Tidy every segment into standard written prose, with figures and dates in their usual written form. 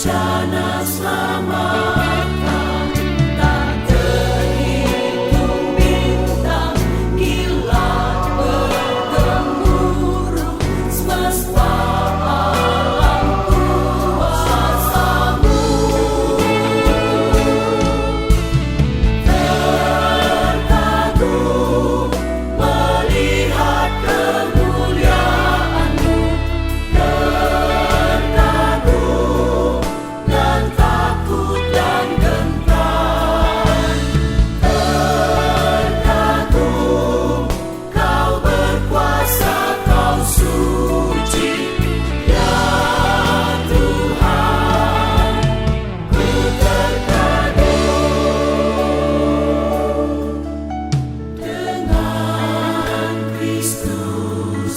rencana selamatkan, tak terhitung bintang, kilat bergemuruh, semesta alam kuasa-Mu. Terkagum melihat kemuliaan-Mu, terkagum dan takut dan gentar. Terkagum, Kau berkuasa, Kau suci, ya Tuhan. Ku terkagum dengan Kristus,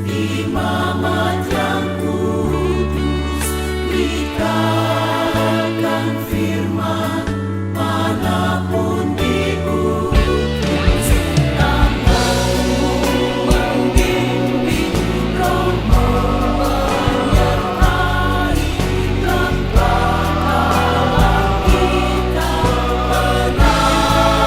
imamat yang kudus, beritakan firman manapun diutus. Tangan-Mu membimbing, Roh-Mu menyertai, lembaga kita menang.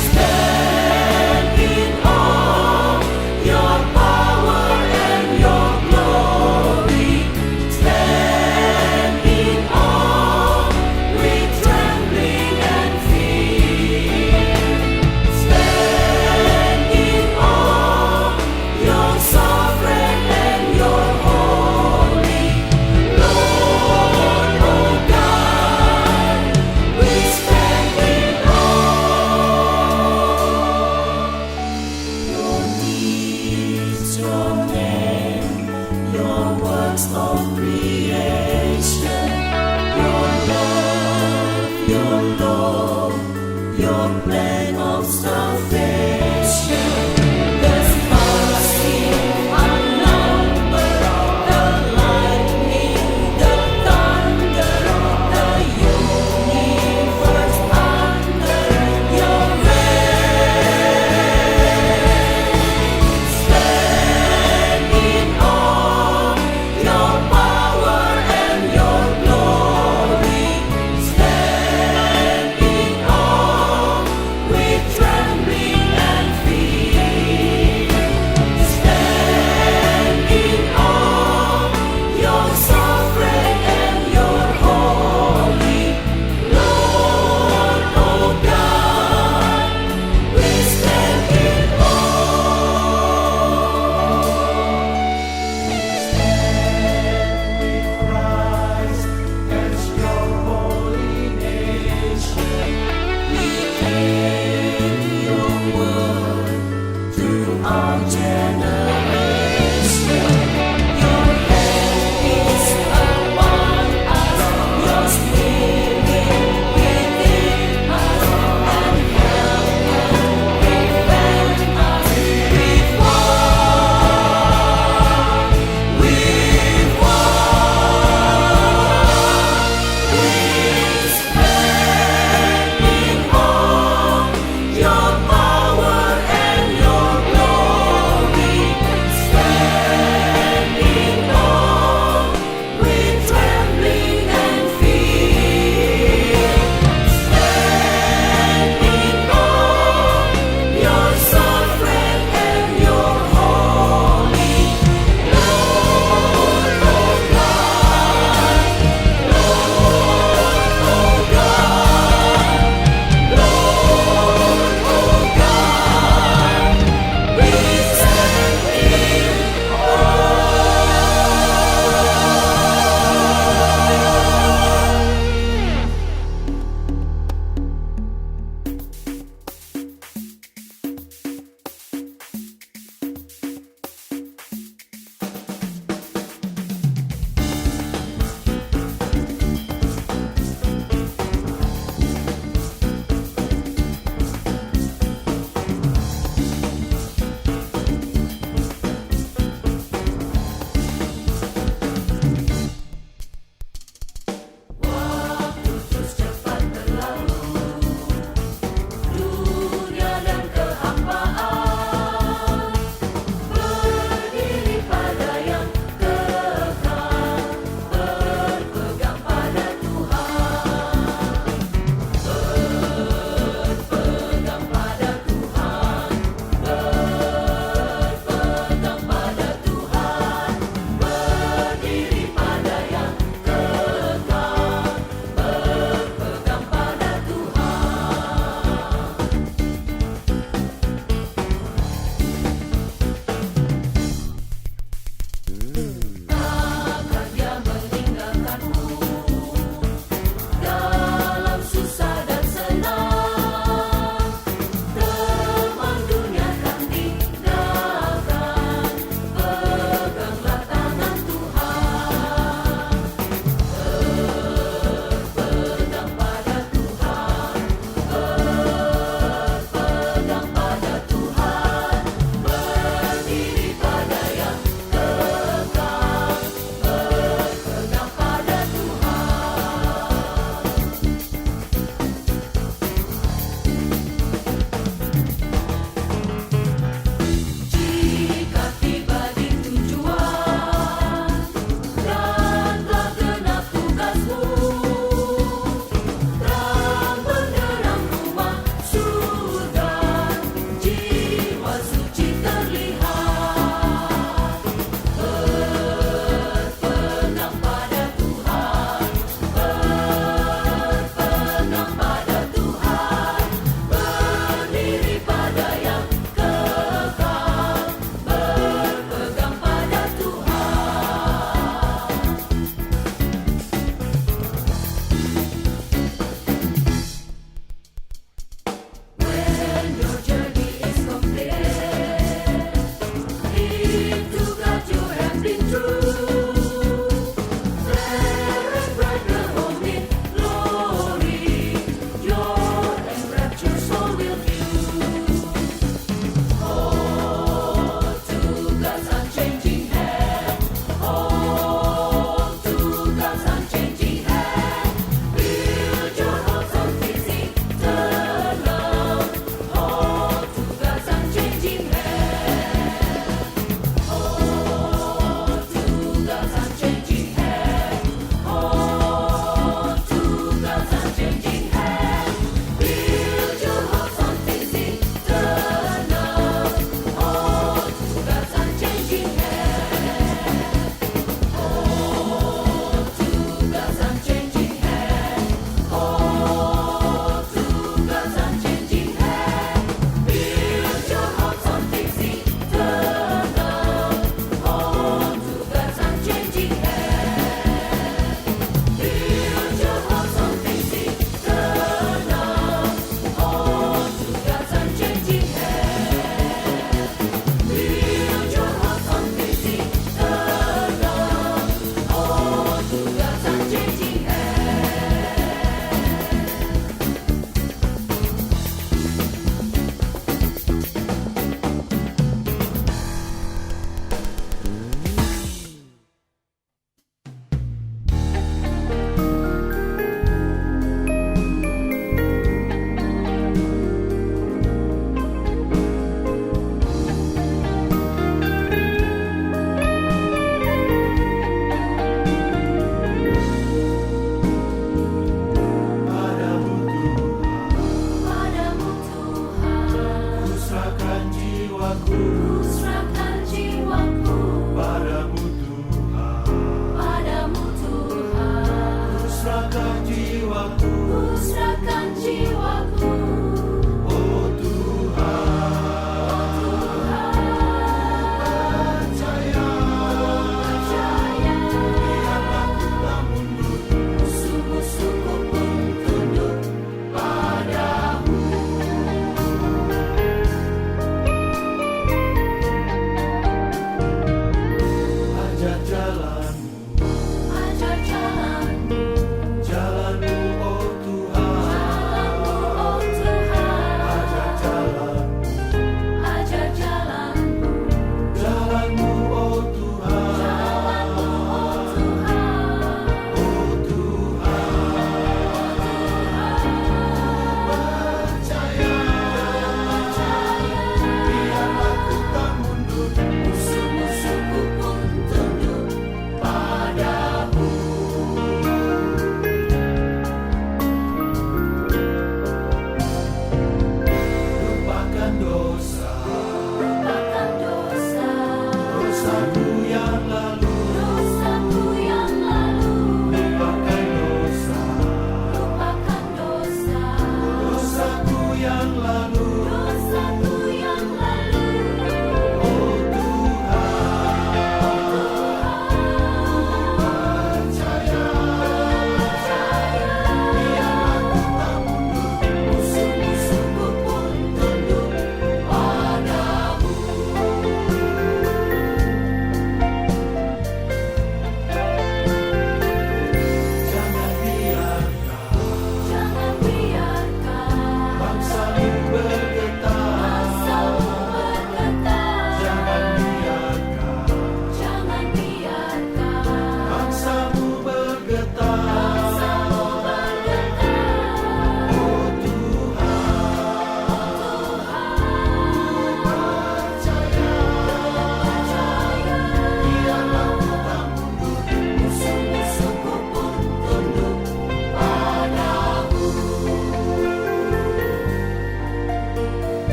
Stand in awe, Your power and Your glory. Stand in awe, with trembling and fear. Stand in awe, You're sovereign and You're holy. Lord, oh God, we stand in awe. Your deeds, Your name, Your works of creation, Your love, Your law, Your plan of salvation. The stars sing unnumbered, the lightning, the thunder, the universe under Your reign. Stand in awe, Your power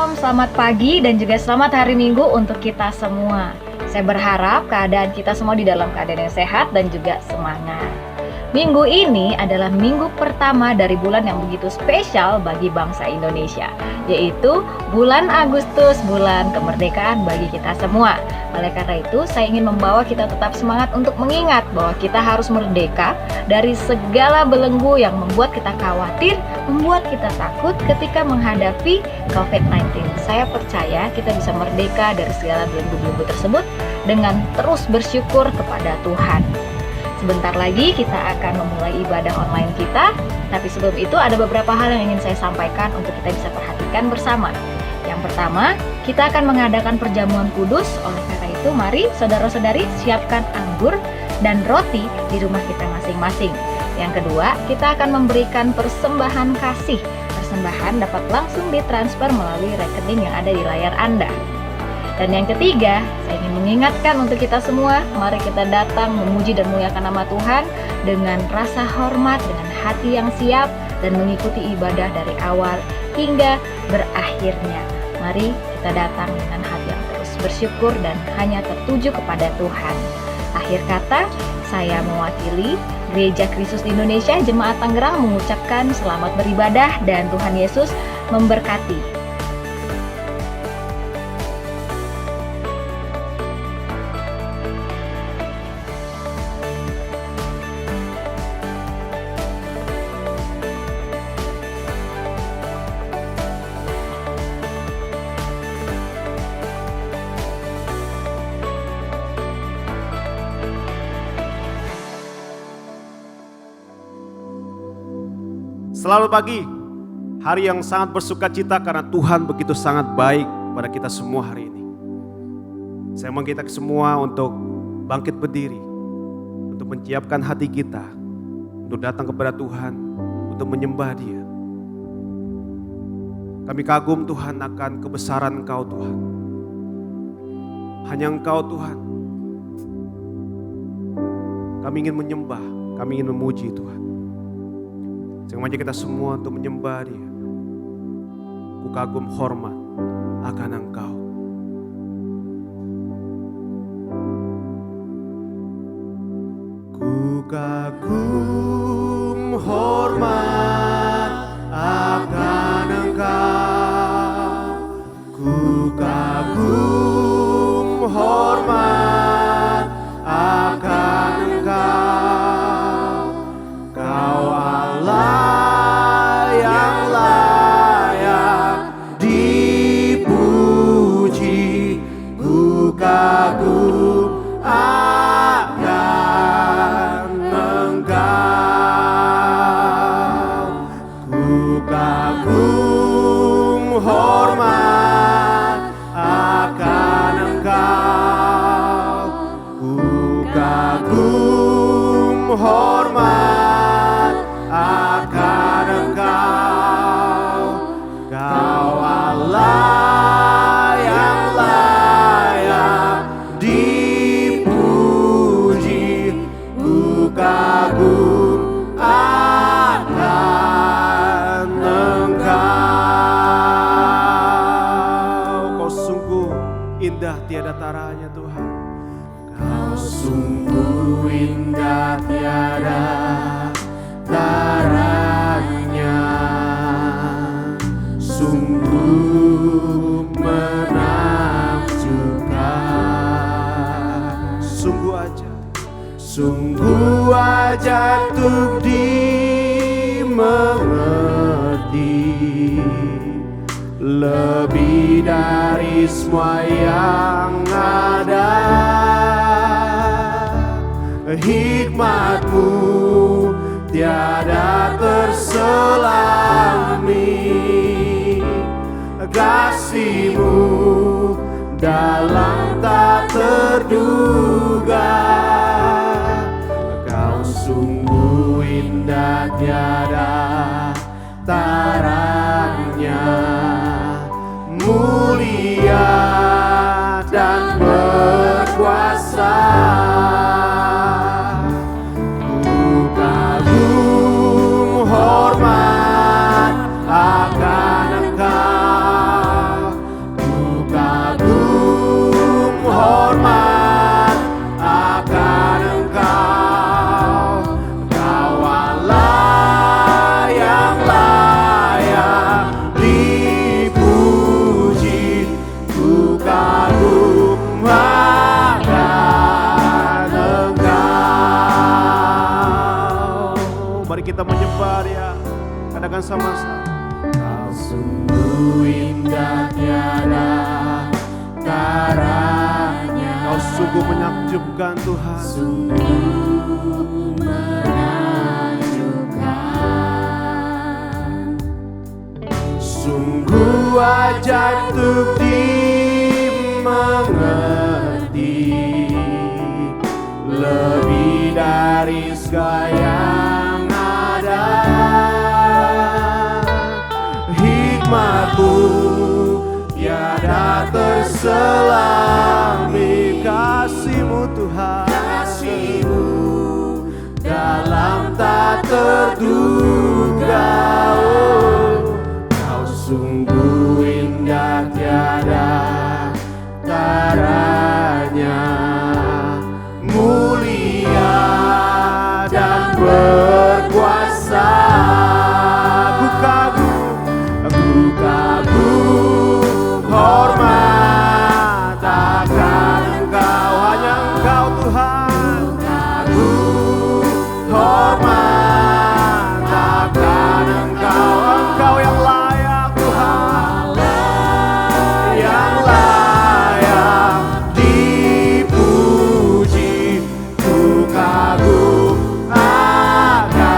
Shalom, selamat pagi dan juga selamat hari Minggu untuk kita semua. Saya berharap keadaan kita semua di dalam keadaan yang sehat dan juga semangat. Minggu ini adalah minggu pertama dari bulan yang begitu spesial bagi bangsa Indonesia, yaitu bulan Agustus, bulan kemerdekaan bagi kita semua. Oleh karena itu, saya ingin membawa kita tetap semangat untuk mengingat bahwa kita harus merdeka dari segala belenggu yang membuat kita khawatir, membuat kita takut ketika menghadapi COVID-19. Saya percaya kita bisa merdeka dari segala belenggu-belenggu tersebut dengan terus bersyukur kepada Tuhan. Sebentar lagi kita akan memulai ibadah online kita, tapi sebelum itu ada beberapa hal yang ingin saya sampaikan untuk kita bisa perhatikan bersama. Yang pertama, kita akan mengadakan perjamuan kudus, oleh karena itu mari saudara-saudari siapkan anggur dan roti di rumah kita masing-masing. Yang kedua, kita akan memberikan persembahan kasih. Persembahan dapat langsung ditransfer melalui rekening yang ada di layar Anda. Dan yang ketiga, saya ingin mengingatkan untuk kita semua, mari kita datang memuji dan memuliakan nama Tuhan dengan rasa hormat, dengan hati yang siap, dan mengikuti ibadah dari awal hingga berakhirnya. Mari kita datang dengan hati yang terus bersyukur dan hanya tertuju kepada Tuhan. Akhir kata, saya mewakili Gereja Kristus di Indonesia, Jemaat Tangerang mengucapkan selamat beribadah dan Tuhan Yesus memberkati. Selamat pagi, hari yang sangat bersuka cita karena Tuhan begitu sangat baik pada kita semua hari ini. Saya mengajak kita semua untuk bangkit berdiri, untuk menyiapkan hati kita, untuk datang kepada Tuhan, untuk menyembah Dia. Kami kagum Tuhan akan kebesaran Engkau Tuhan. Hanya Engkau Tuhan. Kami ingin menyembah, kami ingin memuji Tuhan. Saya mengajak kita semua untuk menyembah Dia. Ku kagum hormat akan Engkau. Ku kagum hormat akan Engkau. Ku kagum hormat akan Engkau. Kau Allah yang layak dipuji, ku kagum akan Engkau. Ku kagum hormat akan Engkau. Ku kagum hormat akan Engkau. Kau Allah yang layak dipuji, ku kagum akan Engkau. Kau sungguh indah tiada taranya Tuhan. Kau sungguh indah tiada taranya, sungguh menakjubkan. Sungguh aja untuk dimengerti, lebih dari semua yang ada. Hikmat-Mu tiada terselami, kasih-Mu dalam tak terduga. Kau sungguh indah tiada taranya, mulia dan berkuasa. Hormat akan Engkau. bersama-sama. Kau sungguh indah tiada taranya. Kau sungguh menakjubkan Tuhan. Sungguh menakjubkan. Sungguh ajaib untuk dimengerti, lebih dari segala yang ada. Hikmat-Mu tiada terselami, kasih-Mu Tuhan, Kasih-Mu dalam tak terduga. Oh, Kau sungguh indah tiada taranya, mulia dan berkuasa. Ku kagum hormat akan Engkau, hanya Engkau Tuhan. Kagum hormat akan Engkau, Engkau yang layak Tuhan, yang layak dipuji. Ku kagum akan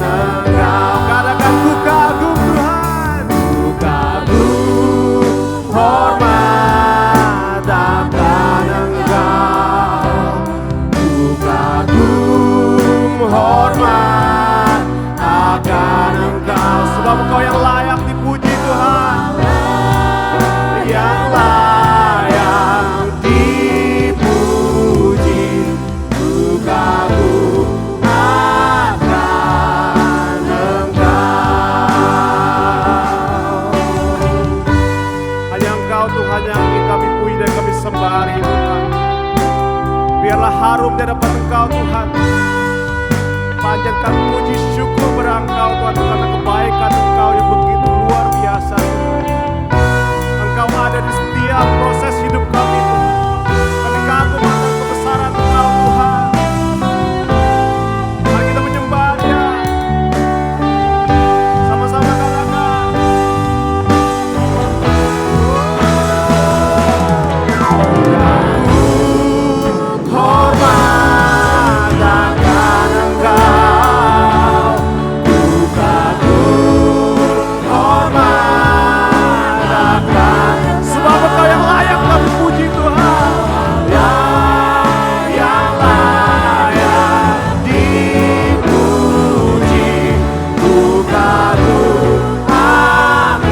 Engkau, katakan ku kagum Tuhan. Ku kagum hormat akan Engkau, ku kagum hormat akan Engkau, sebab Engkau yang layak dipuji Tuhan, yang layak dipuji. Ku kagum akan Engkau. Hanya Engkau Tuhan yang ingin kami puji dan kami sembah hari ini Tuhan. Biarlah harum di hadapan Engkau Tuhan. Panjatkan puji syukur kepada Engkau Tuhan, karena kebaikan Engkau yang begitu luar biasa Tuhan. Engkau ada di setiap proses hidup kami Tuhan. Kami kagum akan kebesaran Engkau Tuhan. Mari kita menyembah Dia. Sama-sama katakan. Hormat akan Engkau, ku kagum hormat akan, sebab Engkau yang layak kami puji Tuhan, yang layak dipuji. Ku kagum akan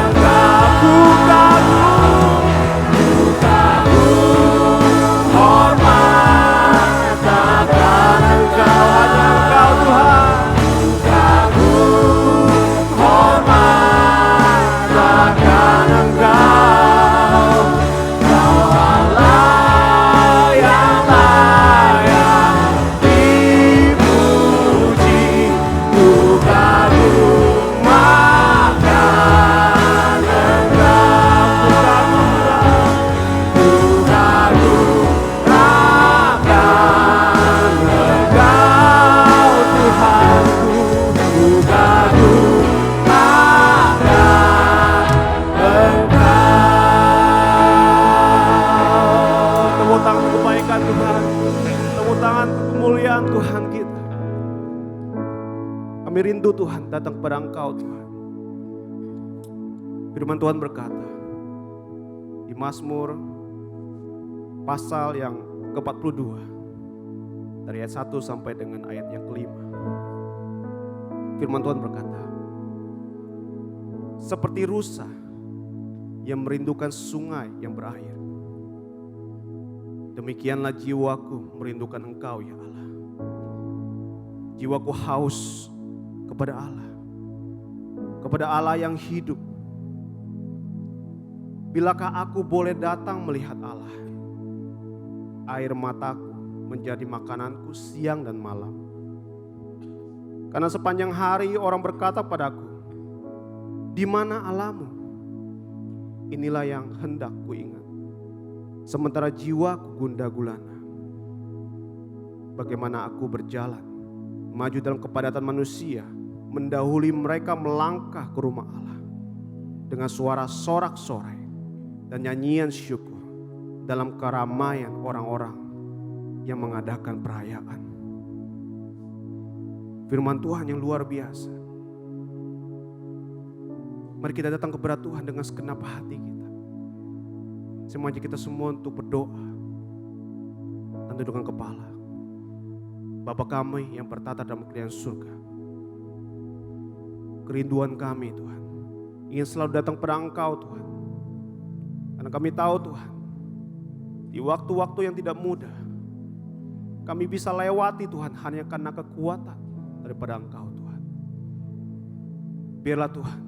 Engkau, ku kagum hormat akan Engkau, hanya Engkau Tuhan. Ku kagum hormat akan Engkau, Kau Allah yang layak dipuji. Ku kagum akan Engkau, ku kagum akan Engkau Tuhanku, ku kagum akan Engkau. Tepuk tangan untuk kebaikan Tuhan, tepuk tangan untuk kemuliaan Tuhan kita. Kami rindu Tuhan datang kepada Engkau Tuhan. Firman Tuhan berkata di Mazmur pasal yang ke-42 dari ayat 1 sampai dengan ayat yang ke-5. Firman Tuhan berkata, seperti rusa yang merindukan sungai yang berair, demikianlah jiwaku merindukan Engkau ya Allah. Jiwaku haus kepada Allah yang hidup. Bilakah aku boleh datang melihat Allah? Air mataku menjadi makananku siang dan malam. Karena sepanjang hari orang berkata padaku, di mana Allahmu? Inilah yang hendak kuingat. Sementara jiwaku gundah gulana. Bagaimana aku berjalan maju dalam kepadatan manusia, mendahului mereka melangkah ke rumah Allah dengan suara sorak-sorai dan nyanyian syukur dalam keramaian orang-orang yang mengadakan perayaan. Firman Tuhan yang luar biasa. Mari kita datang kepada Tuhan dengan segenap hati kita. Saya mengajak kita semua untuk berdoa dan tundukkan kepala. Bapa kami yang bertata dalam kerajaan surga, kerinduan kami Tuhan, ingin selalu datang pada Engkau Tuhan. Karena kami tahu Tuhan, di waktu-waktu yang tidak mudah, kami bisa lewati Tuhan hanya karena kekuatan daripada Engkau Tuhan. Biarlah Tuhan,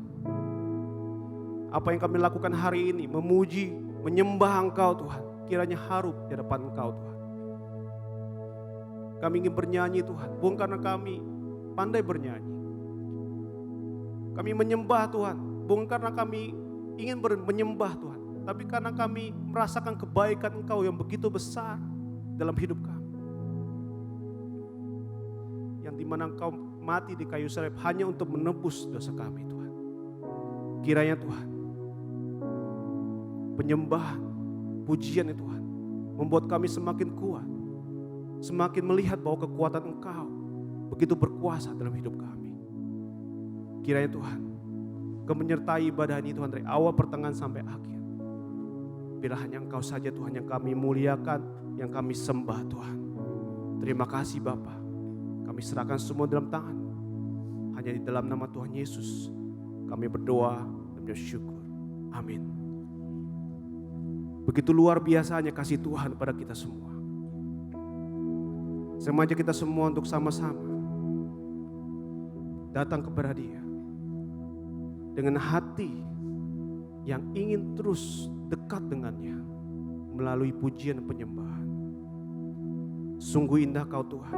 apa yang kami lakukan hari ini, memuji, menyembah Engkau Tuhan, kiranya harum di hadapan Engkau Tuhan. Kami ingin bernyanyi Tuhan, bukan karena kami pandai bernyanyi. Kami menyembah Tuhan, bukan karena kami ingin menyembah Tuhan, tapi karena kami merasakan kebaikan Engkau yang begitu besar dalam hidup kami. Yang dimana Engkau mati di kayu salib hanya untuk menebus dosa kami Tuhan. Kiranya Tuhan, penyembahan, pujian itu Tuhan, membuat kami semakin kuat, semakin melihat bahwa kekuatan Engkau begitu berkuasa dalam hidup kami. Kiranya Tuhan, Engkau menyertai ibadah ini Tuhan dari awal pertengahan sampai akhir. Bila hanya Engkau saja Tuhan yang kami muliakan, yang kami sembah Tuhan. Terima kasih Bapa, kami serahkan semua dalam tangan. Hanya di dalam nama Tuhan Yesus kami berdoa dan bersyukur. Amin. Begitu luar biasanya kasih Tuhan pada kita semua. Saya mengajak kita semua untuk sama-sama datang kepada Dia dengan hati yang ingin terus dekat dengannya melalui pujian dan penyembahan. Sungguh indah Kau Tuhan.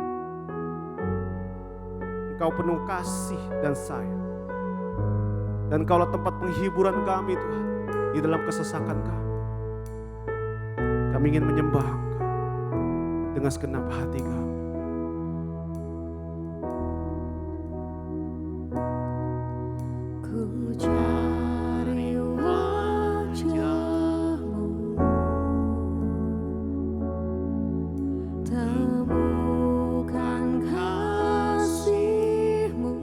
Engkau penuh kasih dan sayang. Dan Kaulah tempat penghiburan kami Tuhan di dalam kesesakan kami. Kami ingin menyembah Engkau dengan segenap hati kami. Ku cari wajah-Mu, temukan kasih-Mu.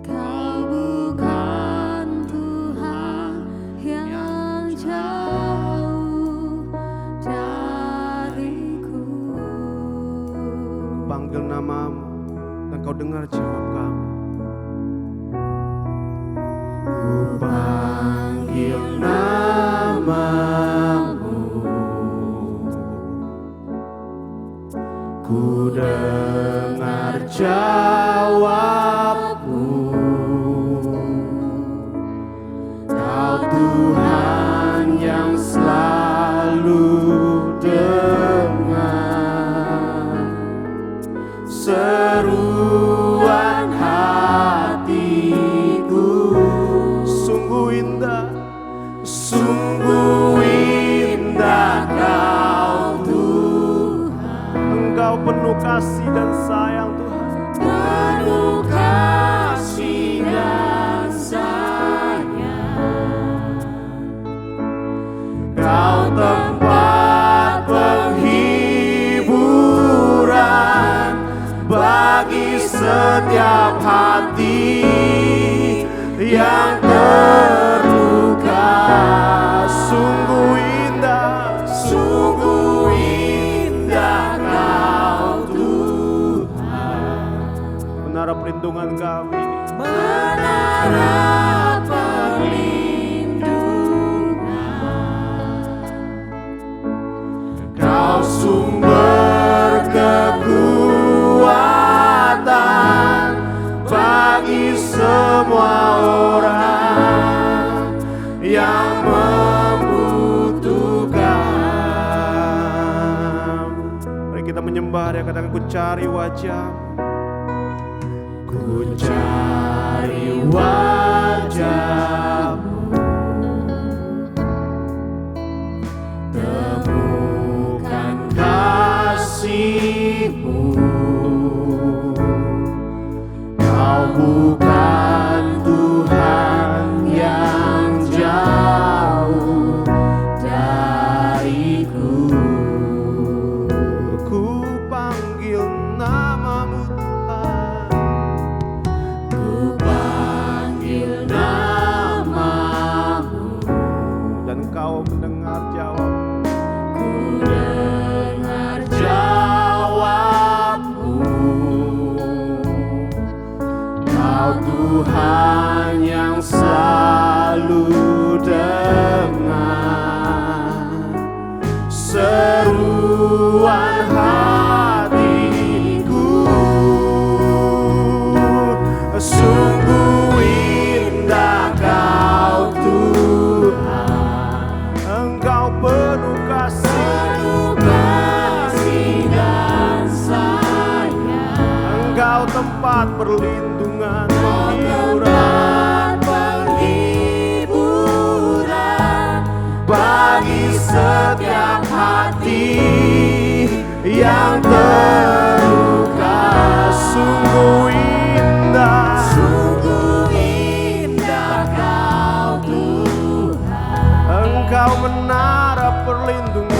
Kau bukan Tuhan yang jauh dariku. Panggil nama-Mu dan Kau dengar jawab kami. Ku panggil nama-Mu, ku dengar jawab-Mu. Kau Tuhan yang selalu dengar seruan hatiku. Sungguh indah Kau Tuhan. Engkau penuh kasih dan sayang Tuhan. Penuh kasih dan sayang. Kau tempat penghiburan bagi setiap hati yang terluka. Sungguh indah Kau Tuhan. Menara perlindungan kami, Menara perlindungan. Kau sumber kekuatan bagi semua orang yang membutuhkan. Mari kita menyembah Dia, katakan ku cari wajah-Mu. Ku cari wajah-Mu, temukan kasih-Mu. bukan Tuhan yang jauh dariku. Ku panggil namamu Tuhan, ku panggil namamu, dan kau mendengar jawab. Ku dengar jawabmu. Kau Tuhan yang selalu dengar seruan hatiku. Sungguh indah Kau Tuhan, Engkau penuh kasih dan sayang. Engkau tempat perlindungan, penghiburan bagi setiap hati yang terluka. Sungguh indah Kau Tuhan, Engkau menara perlindungan,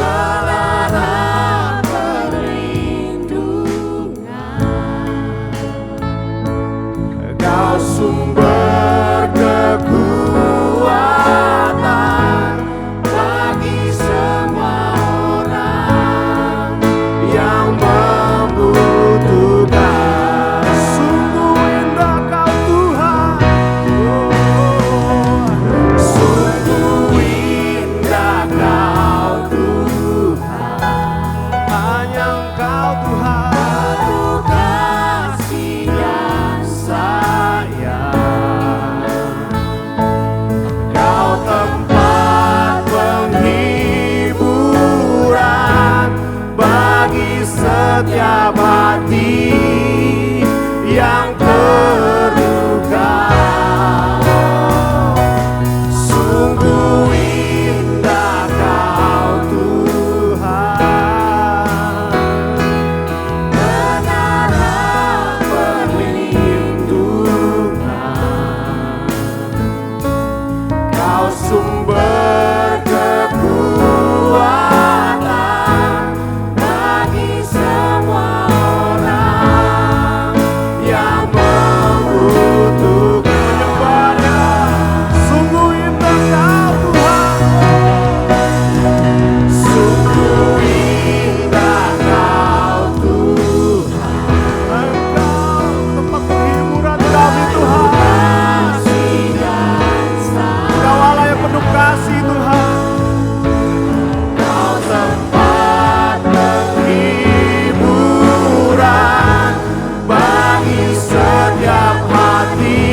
Kau sumber kekuatan bagi semua orang yang membutuhkan. Sungguh indah Kau Tuhan, sungguh indah Kau Tuhan, hanya Engkau Tuhan, penuh kasih dan sayang. Kau tempat penghiburan bagi setiap hati yang terluka. Sungguh indah Kau Tuhan, menara perlindungan. Kau sumber kekuatan bagi semua orang yang membutuhkan. Menyembahnya, sungguh indah Kau Tuhan, sungguh indah Kau Tuhan. Engkau tempat penghiburan kami Tuhan. Kau Allah yang penuh kasih Tuhan. Kau tempat penghiburan bagi setiap hati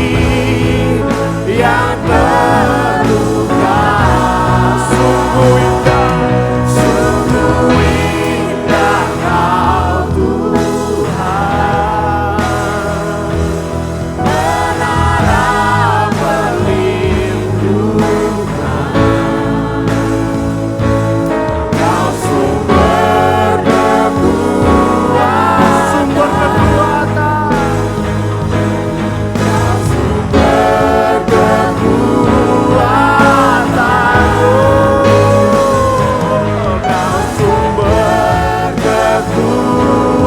yang terluka. Sungguh indah Kau Tuhan, menara perlindungan. Kau sumber kekuatan, Kau sumber kekuatan, Kau sumber kekuatan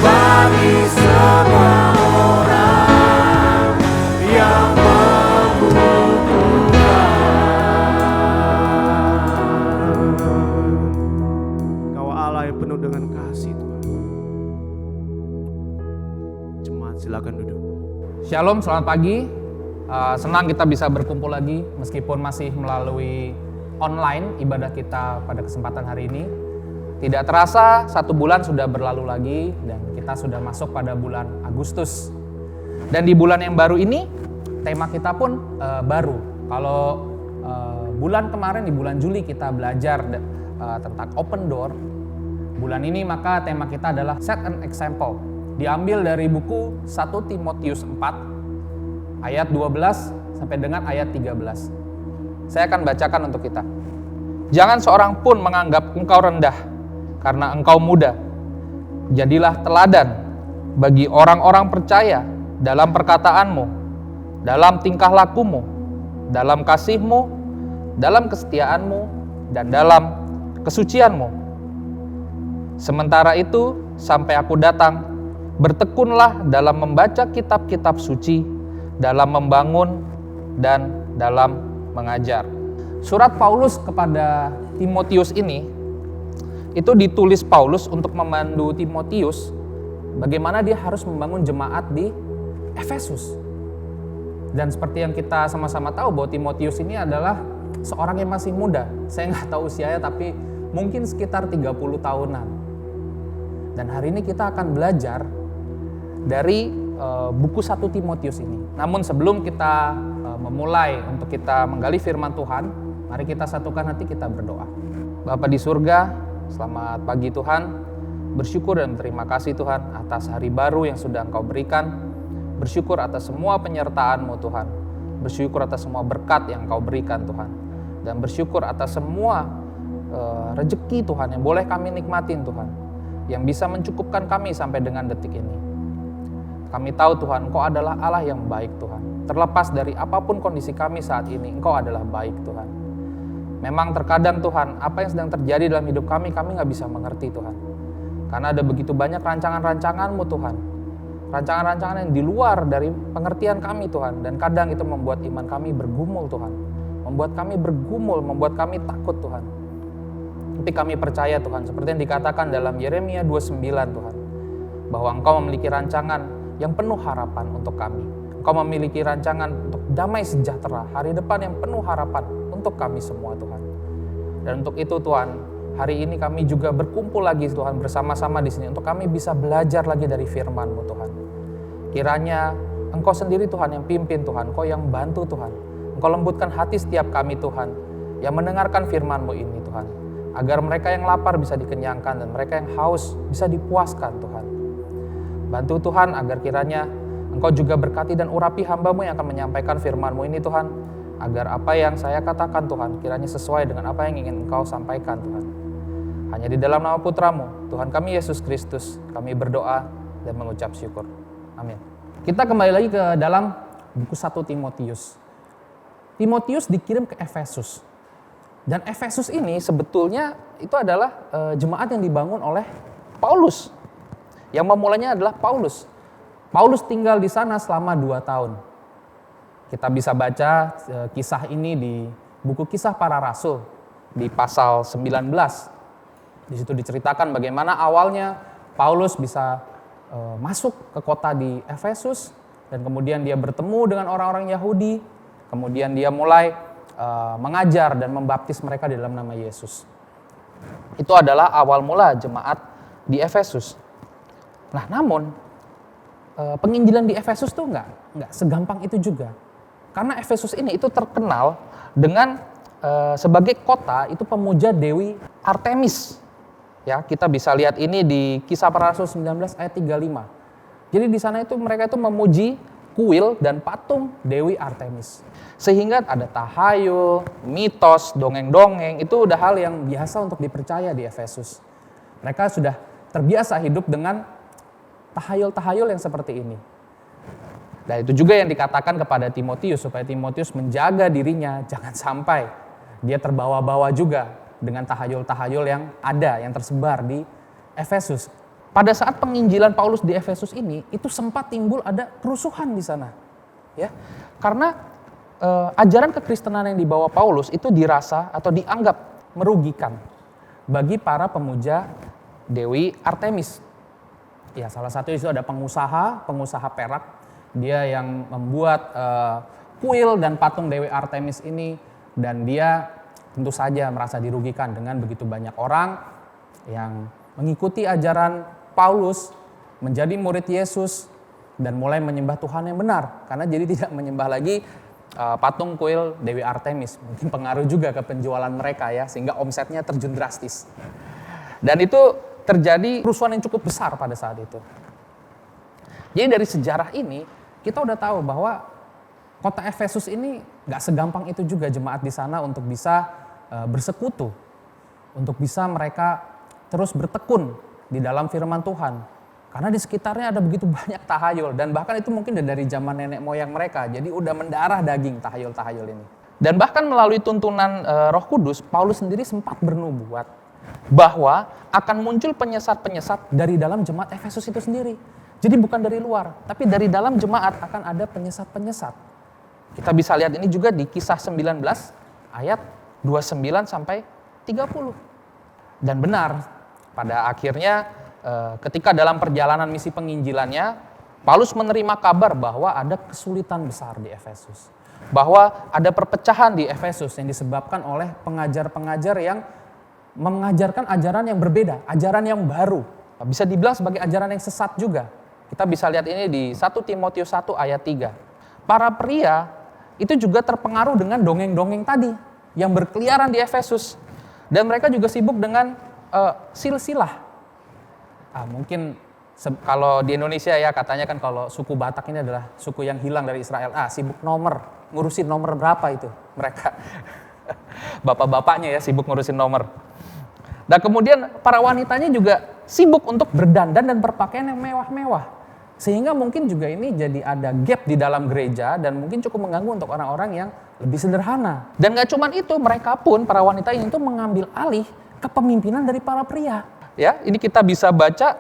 bagi semua orang yang membutuhkan. Kau Allah yang penuh dengan kasih Tuhan. Jemaat silakan duduk. Shalom, selamat pagi. Senang kita bisa berkumpul lagi meskipun masih melalui online ibadah kita pada kesempatan hari ini. Tidak terasa 1 bulan sudah berlalu lagi dan kita sudah masuk pada bulan Agustus. Dan di bulan yang baru ini tema kita pun baru. Kalau bulan kemarin di bulan Juli kita belajar tentang open door. Bulan ini maka tema kita adalah set an example. Diambil dari buku 1 Timotius 4 ayat 12 sampai dengan ayat 13. Saya akan bacakan untuk kita. Jangan seorang pun menganggap engkau rendah karena engkau muda. Jadilah teladan bagi orang-orang percaya dalam perkataanmu, dalam tingkah lakumu, dalam kasihmu, dalam kesetiaanmu, dan dalam kesucianmu. Sementara itu, sampai aku datang, bertekunlah dalam membaca kitab-kitab suci, dalam membangun, dan dalam mengajar. Surat Paulus kepada Timotius ini, itu ditulis Paulus untuk memandu Timotius bagaimana dia harus membangun jemaat di Efesus. Dan seperti yang kita sama-sama tahu bahwa Timotius ini adalah seorang yang masih muda. Saya nggak tahu usianya, tapi mungkin sekitar 30 tahunan. Dan hari ini kita akan belajar dari buku 1 Timotius ini. Namun sebelum kita memulai untuk kita menggali firman Tuhan, mari kita satukan hati, kita berdoa. Bapa di surga, selamat pagi Tuhan. Bersyukur dan terima kasih Tuhan atas hari baru yang sudah Engkau berikan. Bersyukur atas semua penyertaan-Mu Tuhan. Bersyukur atas semua berkat yang Engkau berikan Tuhan. Dan bersyukur atas semua rezeki Tuhan yang boleh kami nikmatin Tuhan. Yang bisa mencukupkan kami sampai dengan detik ini. Kami tahu Tuhan, Engkau adalah Allah yang baik Tuhan. Terlepas dari apapun kondisi kami saat ini, Engkau adalah baik Tuhan. Memang terkadang Tuhan, apa yang sedang terjadi dalam hidup kami nggak bisa mengerti Tuhan. Karena ada begitu banyak rancangan-rancangan-Mu Tuhan. Rancangan-rancangan yang di luar dari pengertian kami Tuhan. Dan kadang itu membuat iman kami bergumul Tuhan. Membuat kami bergumul, membuat kami takut Tuhan. Tapi kami percaya Tuhan, seperti yang dikatakan dalam Yeremia 29 Tuhan. Bahwa Engkau memiliki rancangan yang penuh harapan untuk kami. Engkau memiliki rancangan untuk damai sejahtera, hari depan yang penuh harapan untuk kami semua Tuhan. Dan untuk itu Tuhan, hari ini kami juga berkumpul lagi Tuhan bersama-sama di sini untuk kami bisa belajar lagi dari firman-Mu Tuhan. Kiranya Engkau sendiri Tuhan yang pimpin Tuhan, Engkau yang bantu Tuhan. Engkau lembutkan hati setiap kami Tuhan yang mendengarkan firman-Mu ini Tuhan. Agar mereka yang lapar bisa dikenyangkan dan mereka yang haus bisa dipuaskan Tuhan. Bantu Tuhan agar kiranya Engkau juga berkati dan urapi hamba-Mu yang akan menyampaikan firman-Mu ini Tuhan. Agar apa yang saya katakan Tuhan kiranya sesuai dengan apa yang ingin Engkau sampaikan Tuhan. Hanya di dalam nama Putra-Mu, Tuhan kami Yesus Kristus, kami berdoa dan mengucap syukur. Amin. Kita kembali lagi ke dalam buku 1 Timotius. Timotius dikirim ke Efesus. Dan Efesus ini sebetulnya itu adalah jemaat yang dibangun oleh Paulus. Yang memulainya adalah Paulus. Paulus tinggal di sana selama 2 tahun. Kita bisa baca kisah ini di buku Kisah Para Rasul di pasal 19. Di situ diceritakan bagaimana awalnya Paulus bisa masuk ke kota di Efesus dan kemudian dia bertemu dengan orang-orang Yahudi. Kemudian dia mulai mengajar dan membaptis mereka di dalam nama Yesus. Itu adalah awal mula jemaat di Efesus. Nah, namun penginjilan di Efesus tuh nggak segampang itu juga. Karena Efesus ini itu terkenal dengan sebagai kota itu pemuja Dewi Artemis. Ya, kita bisa lihat ini di Kisah Para Rasul 19 ayat 35. Jadi di sana itu mereka itu memuji kuil dan patung Dewi Artemis. Sehingga ada tahayul, mitos, dongeng-dongeng, itu udah hal yang biasa untuk dipercaya di Efesus. Mereka sudah terbiasa hidup dengan tahayul-tahayul yang seperti ini. Dan itu juga yang dikatakan kepada Timotius, supaya Timotius menjaga dirinya, jangan sampai dia terbawa-bawa juga dengan tahayul-tahayul yang ada, yang tersebar di Efesus. Pada saat penginjilan Paulus di Efesus ini, itu sempat timbul ada kerusuhan di sana. Ya, karena ajaran kekristenan yang dibawa Paulus itu dirasa atau dianggap merugikan bagi para pemuja Dewi Artemis. Ya, salah satu itu ada pengusaha perak, dia yang membuat kuil dan patung Dewi Artemis ini, dan dia tentu saja merasa dirugikan dengan begitu banyak orang yang mengikuti ajaran Paulus, menjadi murid Yesus dan mulai menyembah Tuhan yang benar, karena jadi tidak menyembah lagi patung kuil Dewi Artemis. Mungkin pengaruh juga ke penjualan mereka ya, sehingga omsetnya terjun drastis. Dan itu terjadi kerusuhan yang cukup besar pada saat itu. Jadi dari sejarah ini kita udah tahu bahwa kota Efesus ini gak segampang itu juga jemaat di sana untuk bisa bersekutu, untuk bisa mereka terus bertekun di dalam firman Tuhan, Karena di sekitarnya ada begitu banyak tahayul dan bahkan itu mungkin dari zaman nenek moyang mereka. Jadi udah mendarah daging tahayul-tahayul ini. Dan bahkan melalui tuntunan Roh Kudus, Paulus sendiri sempat bernubuat bahwa akan muncul penyesat-penyesat dari dalam jemaat Efesus itu sendiri. Jadi bukan dari luar, tapi dari dalam jemaat akan ada penyesat-penyesat. Kita bisa lihat ini juga di Kisah 19 ayat 29 sampai 30. Dan benar, pada akhirnya ketika dalam perjalanan misi penginjilannya, Paulus menerima kabar bahwa ada kesulitan besar di Efesus. Bahwa ada perpecahan di Efesus yang disebabkan oleh pengajar-pengajar yang mengajarkan ajaran yang berbeda, ajaran yang baru. Bisa dibilang sebagai ajaran yang sesat juga. Kita bisa lihat ini di 1 Timotius 1 ayat 3. Para pria itu juga terpengaruh dengan dongeng-dongeng tadi yang berkeliaran di Efesus. Dan mereka juga sibuk dengan silsilah. Mungkin kalau di Indonesia ya katanya kan kalau suku Batak ini adalah suku yang hilang dari Israel. Sibuk ngurusin nomor berapa itu mereka. Bapak-bapaknya ya sibuk ngurusin nomor. Dan kemudian para wanitanya juga sibuk untuk berdandan dan berpakaian yang mewah-mewah. Sehingga mungkin juga ini jadi ada gap di dalam gereja dan mungkin cukup mengganggu untuk orang-orang yang lebih sederhana. Dan gak cuma itu, mereka pun para wanita ini tuh mengambil alih kepemimpinan dari para pria. Ya, ini kita bisa baca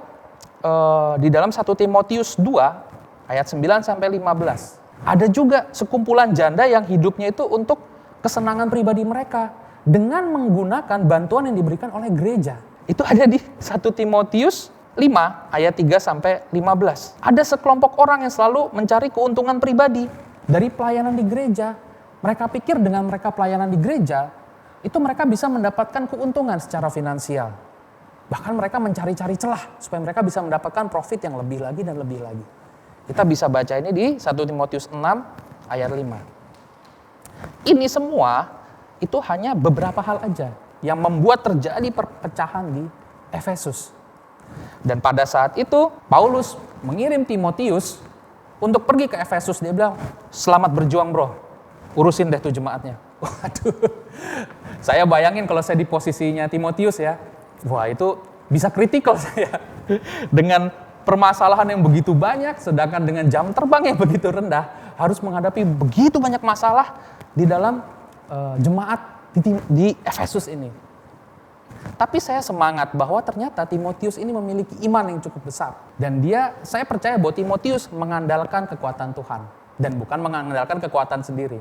di dalam 1 Timotius 2 ayat 9 sampai 15. Ada juga sekumpulan janda yang hidupnya itu untuk kesenangan pribadi mereka dengan menggunakan bantuan yang diberikan oleh gereja. Itu ada di 1 Timotius 5 ayat 3 sampai 15. Ada sekelompok orang yang selalu mencari keuntungan pribadi dari pelayanan di gereja. Mereka pikir dengan mereka pelayanan di gereja, itu mereka bisa mendapatkan keuntungan secara finansial. Bahkan mereka mencari-cari celah supaya mereka bisa mendapatkan profit yang lebih lagi dan lebih lagi. Kita bisa baca ini di 1 Timotius 6 ayat 5. Ini semua itu hanya beberapa hal aja yang membuat terjadi perpecahan di Efesus. Dan pada saat itu Paulus mengirim Timotius untuk pergi ke Efesus. Dia bilang, selamat berjuang bro, urusin deh tuh jemaatnya. Waduh, saya bayangin kalau saya di posisinya Timotius ya, wah itu bisa kritikal saya. Dengan permasalahan yang begitu banyak, sedangkan dengan jam terbang yang begitu rendah, harus menghadapi begitu banyak masalah di dalam jemaat di Efesus ini. Tapi saya semangat bahwa ternyata Timotius ini memiliki iman yang cukup besar. Dan saya percaya bahwa Timotius mengandalkan kekuatan Tuhan. Dan bukan mengandalkan kekuatan sendiri.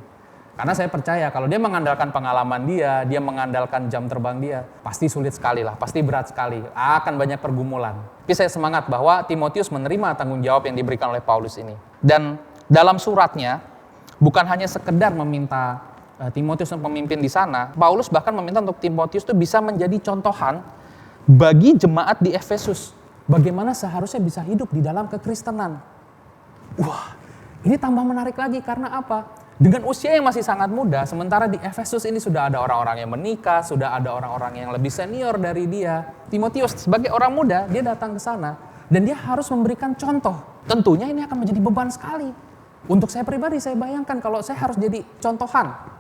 Karena saya percaya kalau dia mengandalkan pengalaman dia mengandalkan jam terbang dia, pasti sulit sekali lah, pasti berat sekali, akan banyak pergumulan. Tapi saya semangat bahwa Timotius menerima tanggung jawab yang diberikan oleh Paulus ini. Dan dalam suratnya, bukan hanya sekedar meminta Timotius untuk memimpin di sana, Paulus bahkan meminta untuk Timotius itu bisa menjadi contohan bagi jemaat di Efesus. Bagaimana seharusnya bisa hidup di dalam kekristenan. Wah, ini tambah menarik lagi karena apa? Dengan usia yang masih sangat muda, sementara di Efesus ini sudah ada orang-orang yang menikah, sudah ada orang-orang yang lebih senior dari dia. Timotius sebagai orang muda, dia datang ke sana dan dia harus memberikan contoh. Tentunya ini akan menjadi beban sekali. Untuk saya pribadi, saya bayangkan kalau saya harus jadi contohan.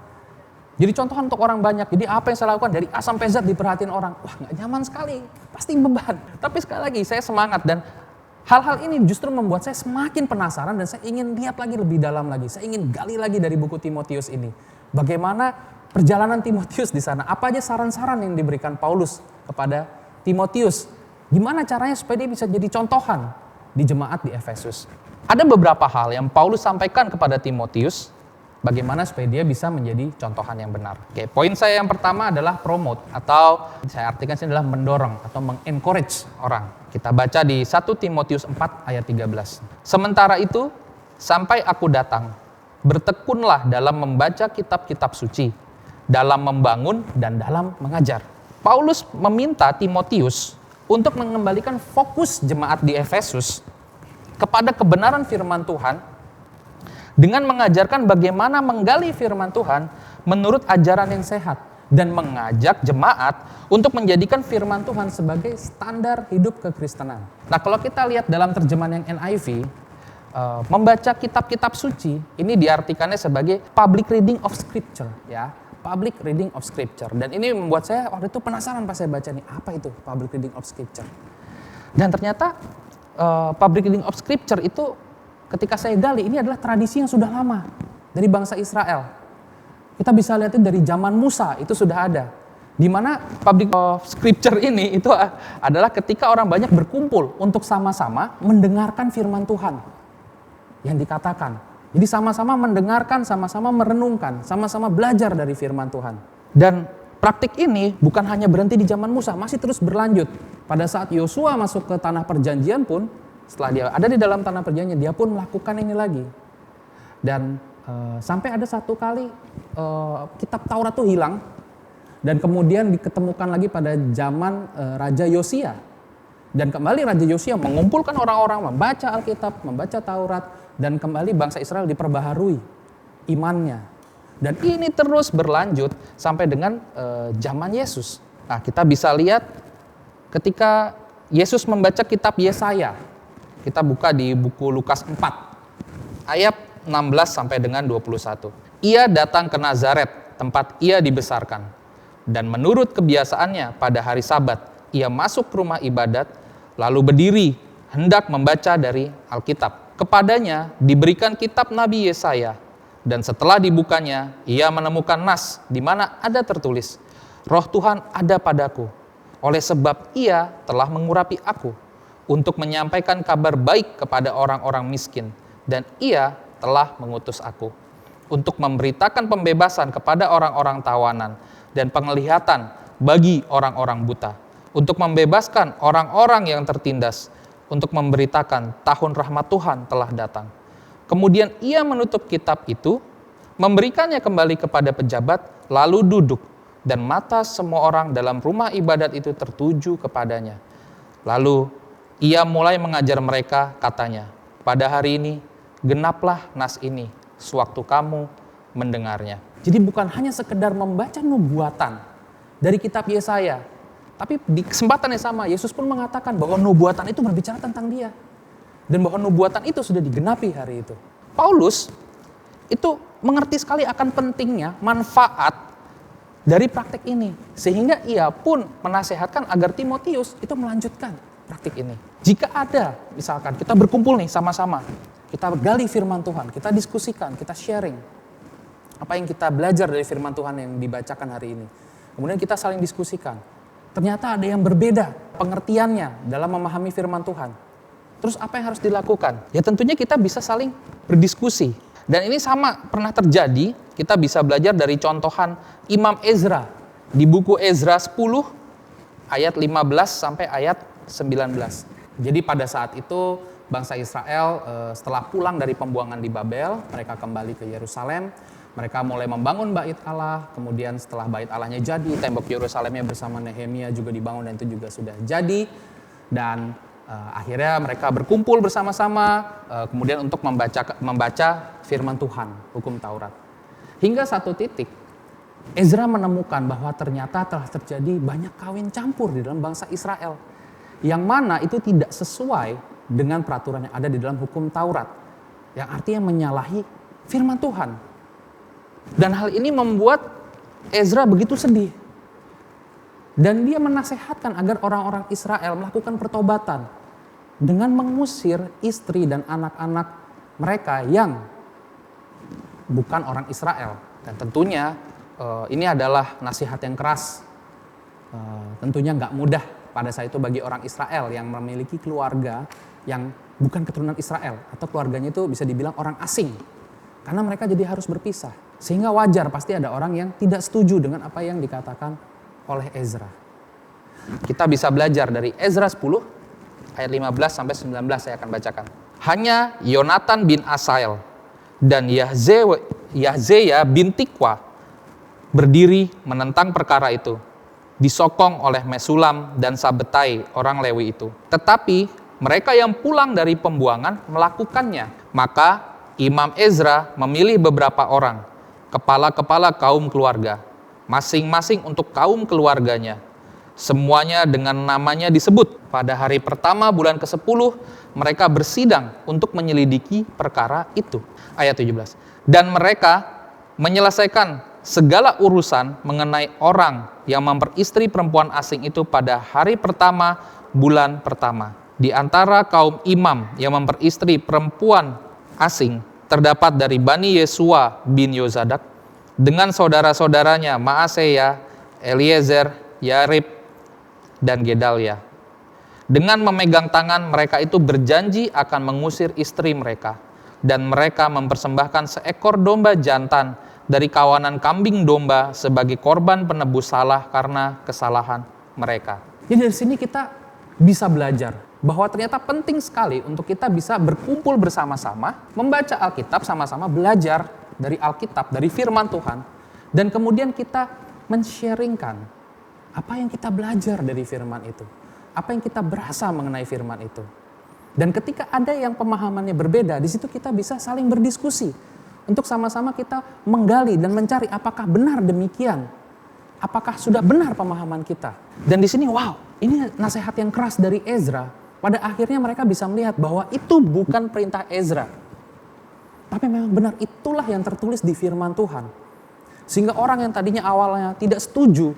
Jadi contohan untuk orang banyak. Jadi apa yang saya lakukan dari A sampai Z diperhatiin orang. Wah, gak nyaman sekali. Pasti beban. Tapi sekali lagi saya semangat dan hal-hal ini justru membuat saya semakin penasaran dan saya ingin lihat lagi lebih dalam lagi. Saya ingin gali lagi dari buku Timotius ini. Bagaimana perjalanan Timotius di sana? Apa aja saran-saran yang diberikan Paulus kepada Timotius? Gimana caranya supaya dia bisa jadi contohan di jemaat di Efesus? Ada beberapa hal yang Paulus sampaikan kepada Timotius. Bagaimana supaya dia bisa menjadi contohan yang benar. Oke, poin saya yang pertama adalah promote atau saya artikan ini adalah mendorong atau mengencourage orang. Kita baca di 1 Timotius 4 ayat 13. Sementara itu, sampai aku datang, bertekunlah dalam membaca kitab-kitab suci, dalam membangun dan dalam mengajar. Paulus meminta Timotius untuk mengembalikan fokus jemaat di Efesus kepada kebenaran firman Tuhan dengan mengajarkan bagaimana menggali firman Tuhan menurut ajaran yang sehat dan mengajak jemaat untuk menjadikan firman Tuhan sebagai standar hidup kekristenan. Nah, kalau kita lihat dalam terjemahan yang NIV, membaca kitab-kitab suci ini diartikannya sebagai public reading of scripture, ya, public reading of scripture. Dan ini membuat saya waktu itu penasaran pas saya baca nih, apa itu public reading of scripture? Dan ternyata public reading of scripture itu ketika saya gali, ini adalah tradisi yang sudah lama dari bangsa Israel. Kita bisa lihat itu dari zaman Musa, itu sudah ada. Di mana public of scripture ini itu adalah ketika orang banyak berkumpul untuk sama-sama mendengarkan firman Tuhan yang dikatakan. Jadi sama-sama mendengarkan, sama-sama merenungkan, sama-sama belajar dari firman Tuhan. Dan praktik ini bukan hanya berhenti di zaman Musa, masih terus berlanjut. Pada saat Yosua masuk ke tanah perjanjian pun, setelah dia ada di dalam tanah perjanjian, dia pun melakukan ini lagi. Dan sampai ada satu kali kitab Taurat itu hilang, dan kemudian diketemukan lagi pada zaman Raja Yosia. Dan kembali Raja Yosia mengumpulkan orang-orang, membaca Alkitab, membaca Taurat, dan kembali bangsa Israel diperbaharui imannya. Dan ini terus berlanjut sampai dengan zaman Yesus. Nah, kita bisa lihat ketika Yesus membaca kitab Yesaya. Kita buka di buku Lukas 4, ayat 16 sampai dengan 21. Ia datang ke Nazaret, tempat ia dibesarkan. Dan menurut kebiasaannya pada hari Sabat, ia masuk ke rumah ibadat, lalu berdiri, hendak membaca dari Alkitab. Kepadanya diberikan kitab Nabi Yesaya, dan setelah dibukanya, ia menemukan nas di mana ada tertulis, Roh Tuhan ada padaku, oleh sebab ia telah mengurapi aku, untuk menyampaikan kabar baik kepada orang-orang miskin, dan ia telah mengutus aku, untuk memberitakan pembebasan kepada orang-orang tawanan, dan penglihatan bagi orang-orang buta, untuk membebaskan orang-orang yang tertindas, untuk memberitakan tahun rahmat Tuhan telah datang. Kemudian ia menutup kitab itu, memberikannya kembali kepada pejabat, lalu duduk, dan mata semua orang dalam rumah ibadat itu tertuju kepadanya. Lalu ia mulai mengajar mereka, katanya, pada hari ini genaplah nas ini, sewaktu kamu mendengarnya. Jadi bukan hanya sekedar membaca nubuatan dari kitab Yesaya, tapi di kesempatan yang sama, Yesus pun mengatakan bahwa nubuatan itu berbicara tentang dia. Dan bahwa nubuatan itu sudah digenapi hari itu. Paulus itu mengerti sekali akan pentingnya manfaat dari praktik ini. Sehingga ia pun menasehatkan agar Timotius itu melanjutkan praktik ini. Jika ada, misalkan kita berkumpul nih sama-sama, kita gali firman Tuhan, kita diskusikan, kita sharing apa yang kita belajar dari firman Tuhan yang dibacakan hari ini. Kemudian kita saling diskusikan. Ternyata ada yang berbeda pengertiannya dalam memahami firman Tuhan. Terus apa yang harus dilakukan? Ya tentunya kita bisa saling berdiskusi. Dan ini sama pernah terjadi, kita bisa belajar dari contohan Imam Ezra. Di buku Ezra 10 ayat 15 sampai ayat 19. Jadi pada saat itu bangsa Israel setelah pulang dari pembuangan di Babel, mereka kembali ke Yerusalem. Mereka mulai membangun bait Allah, kemudian setelah bait Allahnya jadi, tembok Yerusalemnya bersama Nehemia juga dibangun dan itu juga sudah jadi. Dan akhirnya mereka berkumpul bersama-sama, kemudian untuk membaca firman Tuhan, hukum Taurat. Hingga satu titik, Ezra menemukan bahwa ternyata telah terjadi banyak kawin campur di dalam bangsa Israel. Yang mana itu tidak sesuai dengan peraturan yang ada di dalam hukum Taurat. Yang artinya menyalahi firman Tuhan. Dan hal ini membuat Ezra begitu sedih. Dan dia menasehatkan agar orang-orang Israel melakukan pertobatan dengan mengusir istri dan anak-anak mereka yang bukan orang Israel. Dan tentunya ini adalah nasihat yang keras. Tentunya nggak mudah pada saat itu bagi orang Israel yang memiliki keluarga yang bukan keturunan Israel. Atau keluarganya itu bisa dibilang orang asing. Karena mereka jadi harus berpisah. Sehingga wajar pasti ada orang yang tidak setuju dengan apa yang dikatakan oleh Ezra. Kita bisa belajar dari Ezra 10 ayat 15 sampai 19 saya akan bacakan. Hanya Yonatan bin Asael dan Yahzeya bin Tikwa berdiri menentang perkara itu, disokong oleh Mesulam dan Sabetai orang Lewi itu. Tetapi mereka yang pulang dari pembuangan melakukannya. Maka Imam Ezra memilih beberapa orang, kepala-kepala kaum keluarga, masing-masing untuk kaum keluarganya. Semuanya dengan namanya disebut. Pada hari pertama bulan ke-10, mereka bersidang untuk menyelidiki perkara itu. Ayat 17. Dan mereka menyelesaikan segala urusan mengenai orang yang memperistri perempuan asing itu pada hari pertama bulan pertama. Di antara kaum imam yang memperistri perempuan asing terdapat dari Bani Yesua bin Yozadak dengan saudara-saudaranya Maaseya, Eliezer, Yarib, dan Gedalia. Dengan memegang tangan mereka itu berjanji akan mengusir istri mereka, dan mereka mempersembahkan seekor domba jantan dari kawanan kambing domba sebagai korban penebus salah karena kesalahan mereka. Jadi dari sini kita bisa belajar bahwa ternyata penting sekali untuk kita bisa berkumpul bersama-sama, membaca Alkitab sama-sama, belajar dari Alkitab, dari firman Tuhan, dan kemudian kita men-sharingkan apa yang kita belajar dari firman itu, apa yang kita berasa mengenai firman itu. Dan ketika ada yang pemahamannya berbeda, di situ kita bisa saling berdiskusi untuk sama-sama kita menggali dan mencari apakah benar demikian, apakah sudah benar pemahaman kita. Dan di sini ini nasihat yang keras dari Ezra. Pada akhirnya mereka bisa melihat bahwa itu bukan perintah Ezra, tapi memang benar itulah yang tertulis di firman Tuhan. Sehingga orang yang tadinya awalnya tidak setuju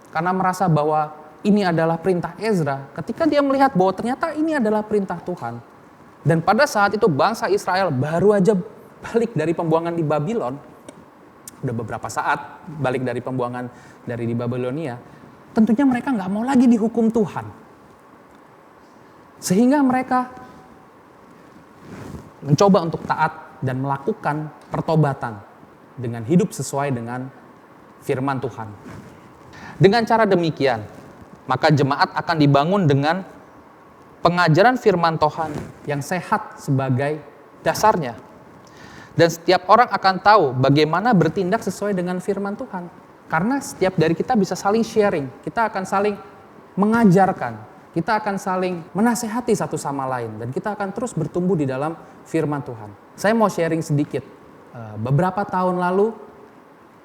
karena merasa bahwa ini adalah perintah Ezra, ketika dia melihat bahwa ternyata ini adalah perintah Tuhan. Dan pada saat itu bangsa Israel baru aja balik dari pembuangan di Babylon, udah beberapa saat balik dari pembuangan dari di Babilonia, tentunya mereka nggak mau lagi dihukum Tuhan. Sehingga mereka mencoba untuk taat dan melakukan pertobatan dengan hidup sesuai dengan firman Tuhan. Dengan cara demikian, maka jemaat akan dibangun dengan pengajaran firman Tuhan yang sehat sebagai dasarnya. Dan setiap orang akan tahu bagaimana bertindak sesuai dengan firman Tuhan. Karena setiap dari kita bisa saling sharing, kita akan saling mengajarkan, kita akan saling menasehati satu sama lain, dan kita akan terus bertumbuh di dalam firman Tuhan. Saya mau sharing sedikit. Beberapa tahun lalu,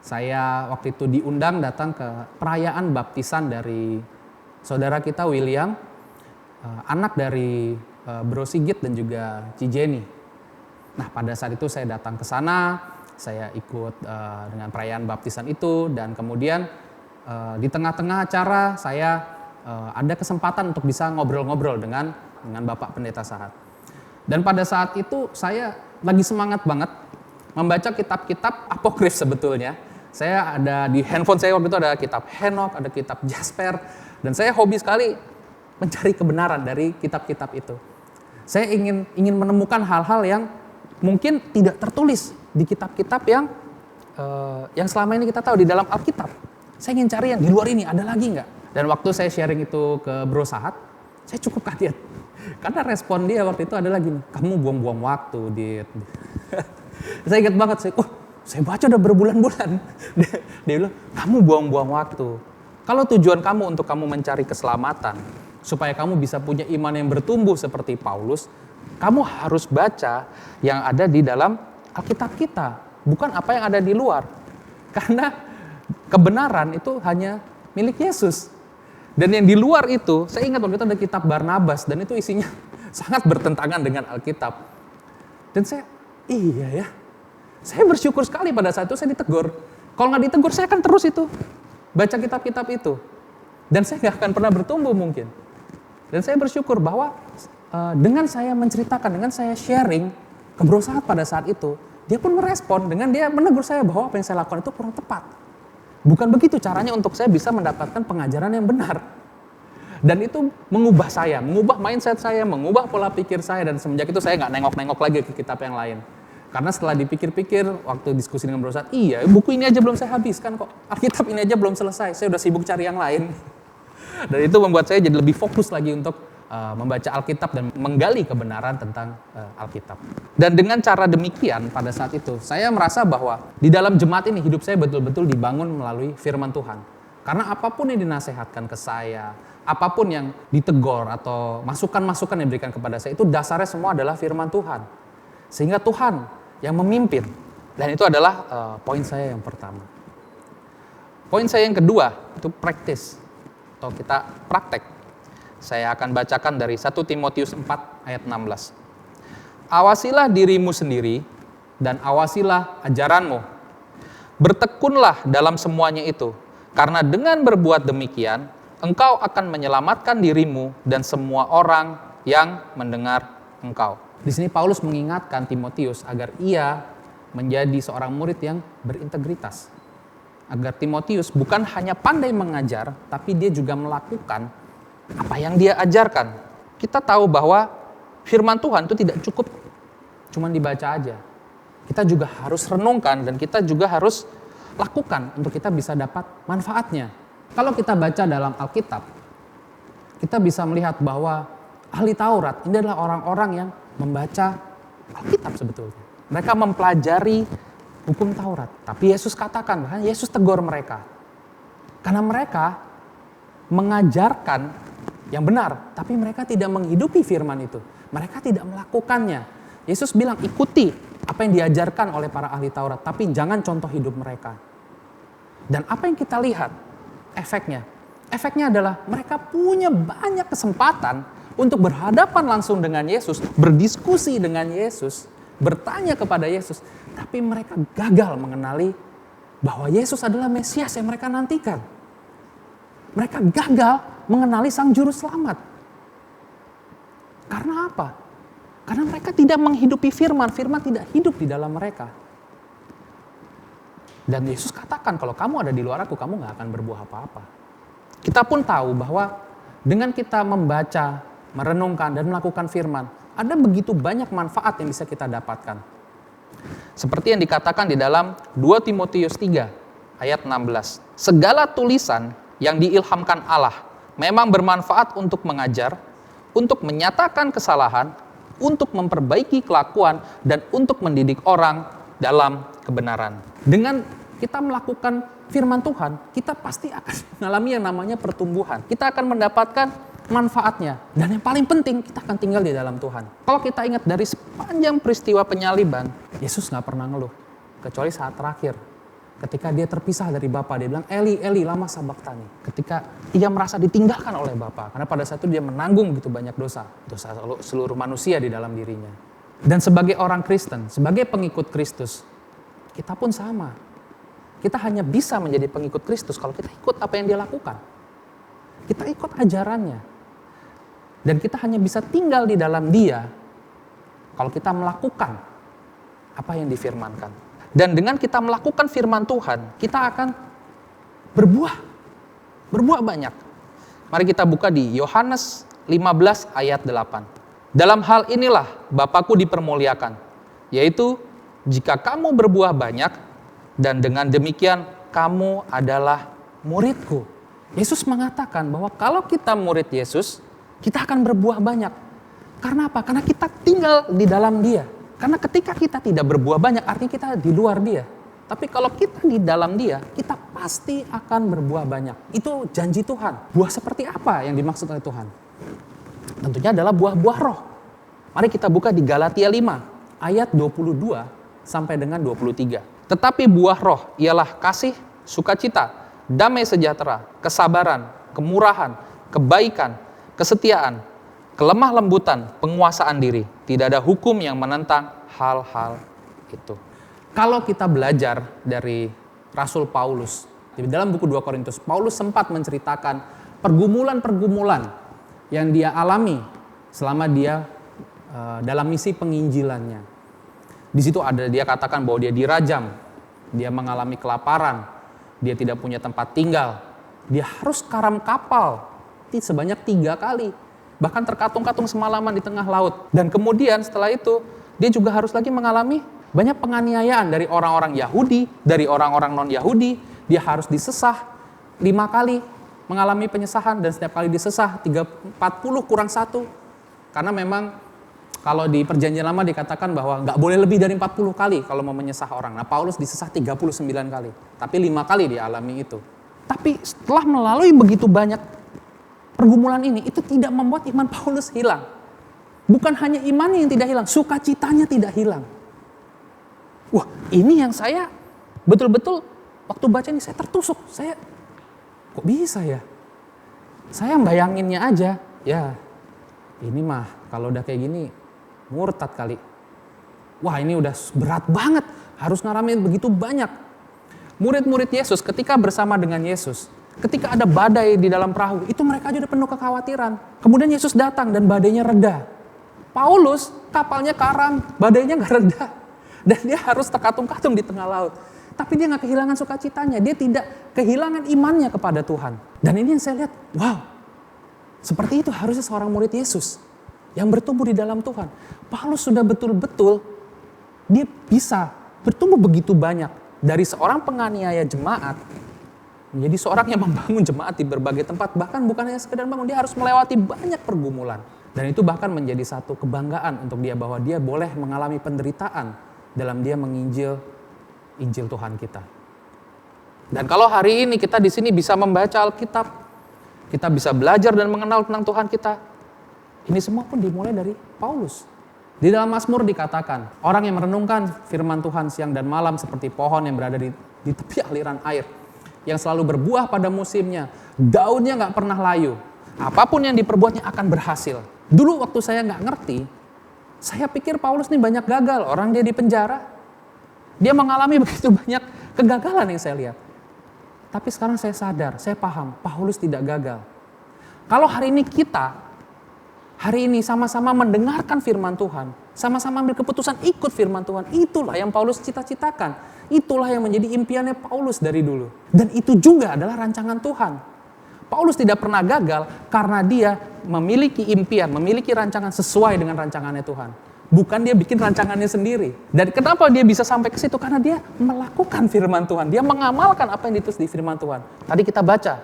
saya waktu itu diundang datang ke perayaan baptisan dari saudara kita William, anak dari Bro Sigit dan juga Cijeni. Nah, pada saat itu saya datang ke sana, saya ikut dengan perayaan baptisan itu, dan kemudian di tengah-tengah acara saya ada kesempatan untuk bisa ngobrol-ngobrol dengan Bapak Pendeta Sahat. Dan pada saat itu saya lagi semangat banget membaca kitab-kitab apokrif sebetulnya. Saya ada di handphone saya waktu itu ada kitab Henok, ada kitab Jasper, dan saya hobi sekali mencari kebenaran dari kitab-kitab itu. Saya ingin menemukan hal-hal yang mungkin tidak tertulis di kitab-kitab yang selama ini kita tahu di dalam Alkitab. Saya ingin cari yang di luar ini, ada lagi nggak? Dan waktu saya sharing itu ke Bro Sahat, saya cukup kaget. Karena respon dia waktu itu adalah gini, kamu buang-buang waktu, Dit. Saya ingat banget, saya baca udah berbulan-bulan. Dia bilang, kamu buang-buang waktu. Kalau tujuan kamu untuk kamu mencari keselamatan, supaya kamu bisa punya iman yang bertumbuh seperti Paulus, kamu harus baca yang ada di dalam Alkitab kita, bukan apa yang ada di luar. Karena kebenaran itu hanya milik Yesus. Dan yang di luar itu, saya ingat waktu itu ada kitab Barnabas, dan itu isinya sangat bertentangan dengan Alkitab. Dan saya, iya ya, saya bersyukur sekali pada saat itu saya ditegur. Kalau nggak ditegur, saya akan terus itu, baca kitab-kitab itu. Dan saya nggak akan pernah bertumbuh mungkin. Dan saya bersyukur bahwa dengan saya menceritakan, dengan saya sharing ke Bro Sahat pada saat itu, dia pun merespon dengan dia menegur saya bahwa apa yang saya lakukan itu kurang tepat. Bukan begitu caranya untuk saya bisa mendapatkan pengajaran yang benar. Dan itu mengubah saya, mengubah mindset saya, mengubah pola pikir saya. Dan semenjak itu saya nggak nengok-nengok lagi ke kitab yang lain. Karena setelah dipikir-pikir, waktu diskusi dengan Bro Sahat, iya buku ini aja belum saya habiskan kok. Alkitab ini aja belum selesai, saya udah sibuk cari yang lain. Dan itu membuat saya jadi lebih fokus lagi untuk membaca Alkitab dan menggali kebenaran tentang Alkitab. Dan dengan cara demikian pada saat itu, saya merasa bahwa di dalam jemaat ini hidup saya betul-betul dibangun melalui firman Tuhan. Karena apapun yang dinasehatkan ke saya, apapun yang ditegur atau masukan-masukan yang diberikan kepada saya, itu dasarnya semua adalah firman Tuhan. Sehingga Tuhan yang memimpin. Dan itu adalah poin saya yang pertama. Poin saya yang kedua, itu praktis. Atau kita praktek. Saya akan bacakan dari 1 Timotius 4 ayat 16. Awasilah dirimu sendiri dan awasilah ajaranmu. Bertekunlah dalam semuanya itu, karena dengan berbuat demikian, engkau akan menyelamatkan dirimu dan semua orang yang mendengar engkau. Di sini Paulus mengingatkan Timotius agar ia menjadi seorang murid yang berintegritas. Agar Timotius bukan hanya pandai mengajar, tapi dia juga melakukan apa yang dia ajarkan. Kita tahu bahwa firman Tuhan itu tidak cukup cuma dibaca aja. Kita juga harus renungkan dan kita juga harus lakukan untuk kita bisa dapat manfaatnya. Kalau kita baca dalam Alkitab, kita bisa melihat bahwa ahli Taurat ini adalah orang-orang yang membaca Alkitab sebetulnya. Mereka mempelajari hukum Taurat. Tapi Yesus katakan, bahkan Yesus tegur mereka. Karena mereka mengajarkan yang benar, tapi mereka tidak menghidupi firman itu. Mereka tidak melakukannya. Yesus bilang, ikuti apa yang diajarkan oleh para ahli Taurat, tapi jangan contoh hidup mereka. Dan apa yang kita lihat efeknya? Efeknya adalah mereka punya banyak kesempatan untuk berhadapan langsung dengan Yesus, berdiskusi dengan Yesus, bertanya kepada Yesus, tapi mereka gagal mengenali bahwa Yesus adalah Mesias yang mereka nantikan. Mereka gagal mengenali Sang Juru Selamat. Karena apa? Karena mereka tidak menghidupi firman, firman tidak hidup di dalam mereka. Dan Yesus katakan, kalau kamu ada di luar aku, kamu gak akan berbuah apa-apa. Kita pun tahu bahwa dengan kita membaca, merenungkan, dan melakukan firman, ada begitu banyak manfaat yang bisa kita dapatkan. Seperti yang dikatakan di dalam 2 Timotius 3 ayat 16. Segala tulisan yang diilhamkan Allah memang bermanfaat untuk mengajar, untuk menyatakan kesalahan, untuk memperbaiki kelakuan, dan untuk mendidik orang dalam kebenaran. Dengan kita melakukan firman Tuhan, kita pasti akan mengalami yang namanya pertumbuhan. Kita akan mendapatkan manfaatnya. Dan yang paling penting, kita akan tinggal di dalam Tuhan. Kalau kita ingat dari sepanjang peristiwa penyaliban, Yesus gak pernah ngeluh. Kecuali saat terakhir. Ketika dia terpisah dari Bapa, dia bilang, Eli, Eli, lama sabachthani. Ketika ia merasa ditinggalkan oleh Bapa. Karena pada saat itu dia menanggung begitu banyak dosa. Dosa seluruh manusia di dalam dirinya. Dan sebagai orang Kristen, sebagai pengikut Kristus, kita pun sama. Kita hanya bisa menjadi pengikut Kristus kalau kita ikut apa yang dia lakukan. Kita ikut ajarannya. Dan kita hanya bisa tinggal di dalam dia kalau kita melakukan apa yang difirmankan. Dan dengan kita melakukan firman Tuhan, kita akan berbuah banyak. Mari kita buka di Yohanes 15 ayat 8. Dalam hal inilah Bapakku dipermuliakan, yaitu jika kamu berbuah banyak, dan dengan demikian kamu adalah muridku. Yesus mengatakan bahwa kalau kita murid Yesus, kita akan berbuah banyak. Karena apa? Karena kita tinggal di dalam dia. Karena ketika kita tidak berbuah banyak, artinya kita di luar dia. Tapi kalau kita di dalam dia, kita pasti akan berbuah banyak. Itu janji Tuhan. Buah seperti apa yang dimaksud oleh Tuhan? Tentunya adalah buah-buah roh. Mari kita buka di Galatia 5, ayat 22 sampai dengan 23. Tetapi buah roh ialah kasih, sukacita, damai sejahtera, kesabaran, kemurahan, kebaikan, kesetiaan, kelemah lembutan, penguasaan diri. Tidak ada hukum yang menentang hal-hal itu. Kalau kita belajar dari Rasul Paulus, di dalam buku 2 Korintus, Paulus sempat menceritakan pergumulan-pergumulan yang dia alami selama dia dalam misi penginjilannya. Di situ ada dia katakan bahwa dia dirajam, dia mengalami kelaparan, dia tidak punya tempat tinggal, dia harus karam kapal sebanyak 3 kali, bahkan terkatung-katung semalaman di tengah laut. Dan kemudian setelah itu dia juga harus lagi mengalami banyak penganiayaan dari orang-orang Yahudi, dari orang-orang non-Yahudi. Dia harus disesah 5 kali, mengalami penyesahan, dan setiap kali disesah 40 kurang 1. Karena memang kalau di perjanjian lama dikatakan bahwa nggak boleh lebih dari 40 kali kalau mau menyesah orang. Nah, Paulus disesah 39 kali. Tapi 5 kali dia alami itu. Tapi setelah melalui begitu banyak pergumulan ini, itu tidak membuat iman Paulus hilang. Bukan hanya imannya yang tidak hilang, sukacitanya tidak hilang. Wah, ini yang saya betul-betul waktu baca ini saya tertusuk. Saya, kok bisa ya? Saya bayanginnya aja, ya ini mah kalau udah kayak gini, murtad kali. Wah, ini udah berat banget, harus ngalamin begitu banyak. Murid-murid Yesus ketika bersama dengan Yesus, Ketika ada badai di dalam perahu, itu mereka aja udah penuh kekhawatiran. Kemudian Yesus datang dan badainya reda. Paulus kapalnya karam, badainya gak reda. Dan dia harus terkatung-katung di tengah laut. Tapi dia gak kehilangan sukacitanya, dia tidak kehilangan imannya kepada Tuhan. Dan ini yang saya lihat, wow, seperti itu harusnya seorang murid Yesus yang bertumbuh di dalam Tuhan. Paulus sudah betul-betul, dia bisa bertumbuh begitu banyak. Dari seorang penganiaya jemaat, menjadi seorang yang membangun jemaat di berbagai tempat. Bahkan bukan hanya sekedar bangun, dia harus melewati banyak pergumulan. Dan itu bahkan menjadi satu kebanggaan untuk dia bahwa dia boleh mengalami penderitaan dalam dia menginjil Injil Tuhan kita. Dan kalau hari ini kita di sini bisa membaca Alkitab, kita bisa belajar dan mengenal tentang Tuhan kita, ini semua pun dimulai dari Paulus. Di dalam Mazmur dikatakan, orang yang merenungkan firman Tuhan siang dan malam seperti pohon yang berada di tepi aliran air, yang selalu berbuah pada musimnya, daunnya gak pernah layu, apapun yang diperbuatnya akan berhasil. Dulu waktu saya gak ngerti, saya pikir Paulus ini banyak gagal, orang dia di penjara, dia mengalami begitu banyak kegagalan yang saya lihat. Tapi sekarang saya sadar, saya paham, Paulus tidak gagal. Kalau hari ini kita, hari ini sama-sama mendengarkan firman Tuhan, sama-sama ambil keputusan ikut firman Tuhan, itulah yang Paulus cita-citakan. Itulah yang menjadi impiannya Paulus dari dulu. Dan itu juga adalah rancangan Tuhan. Paulus tidak pernah gagal karena dia memiliki impian, memiliki rancangan sesuai dengan rancangannya Tuhan. Bukan dia bikin rancangannya sendiri. Dan kenapa dia bisa sampai ke situ? Karena dia melakukan firman Tuhan. Dia mengamalkan apa yang ditulis di firman Tuhan. Tadi kita baca,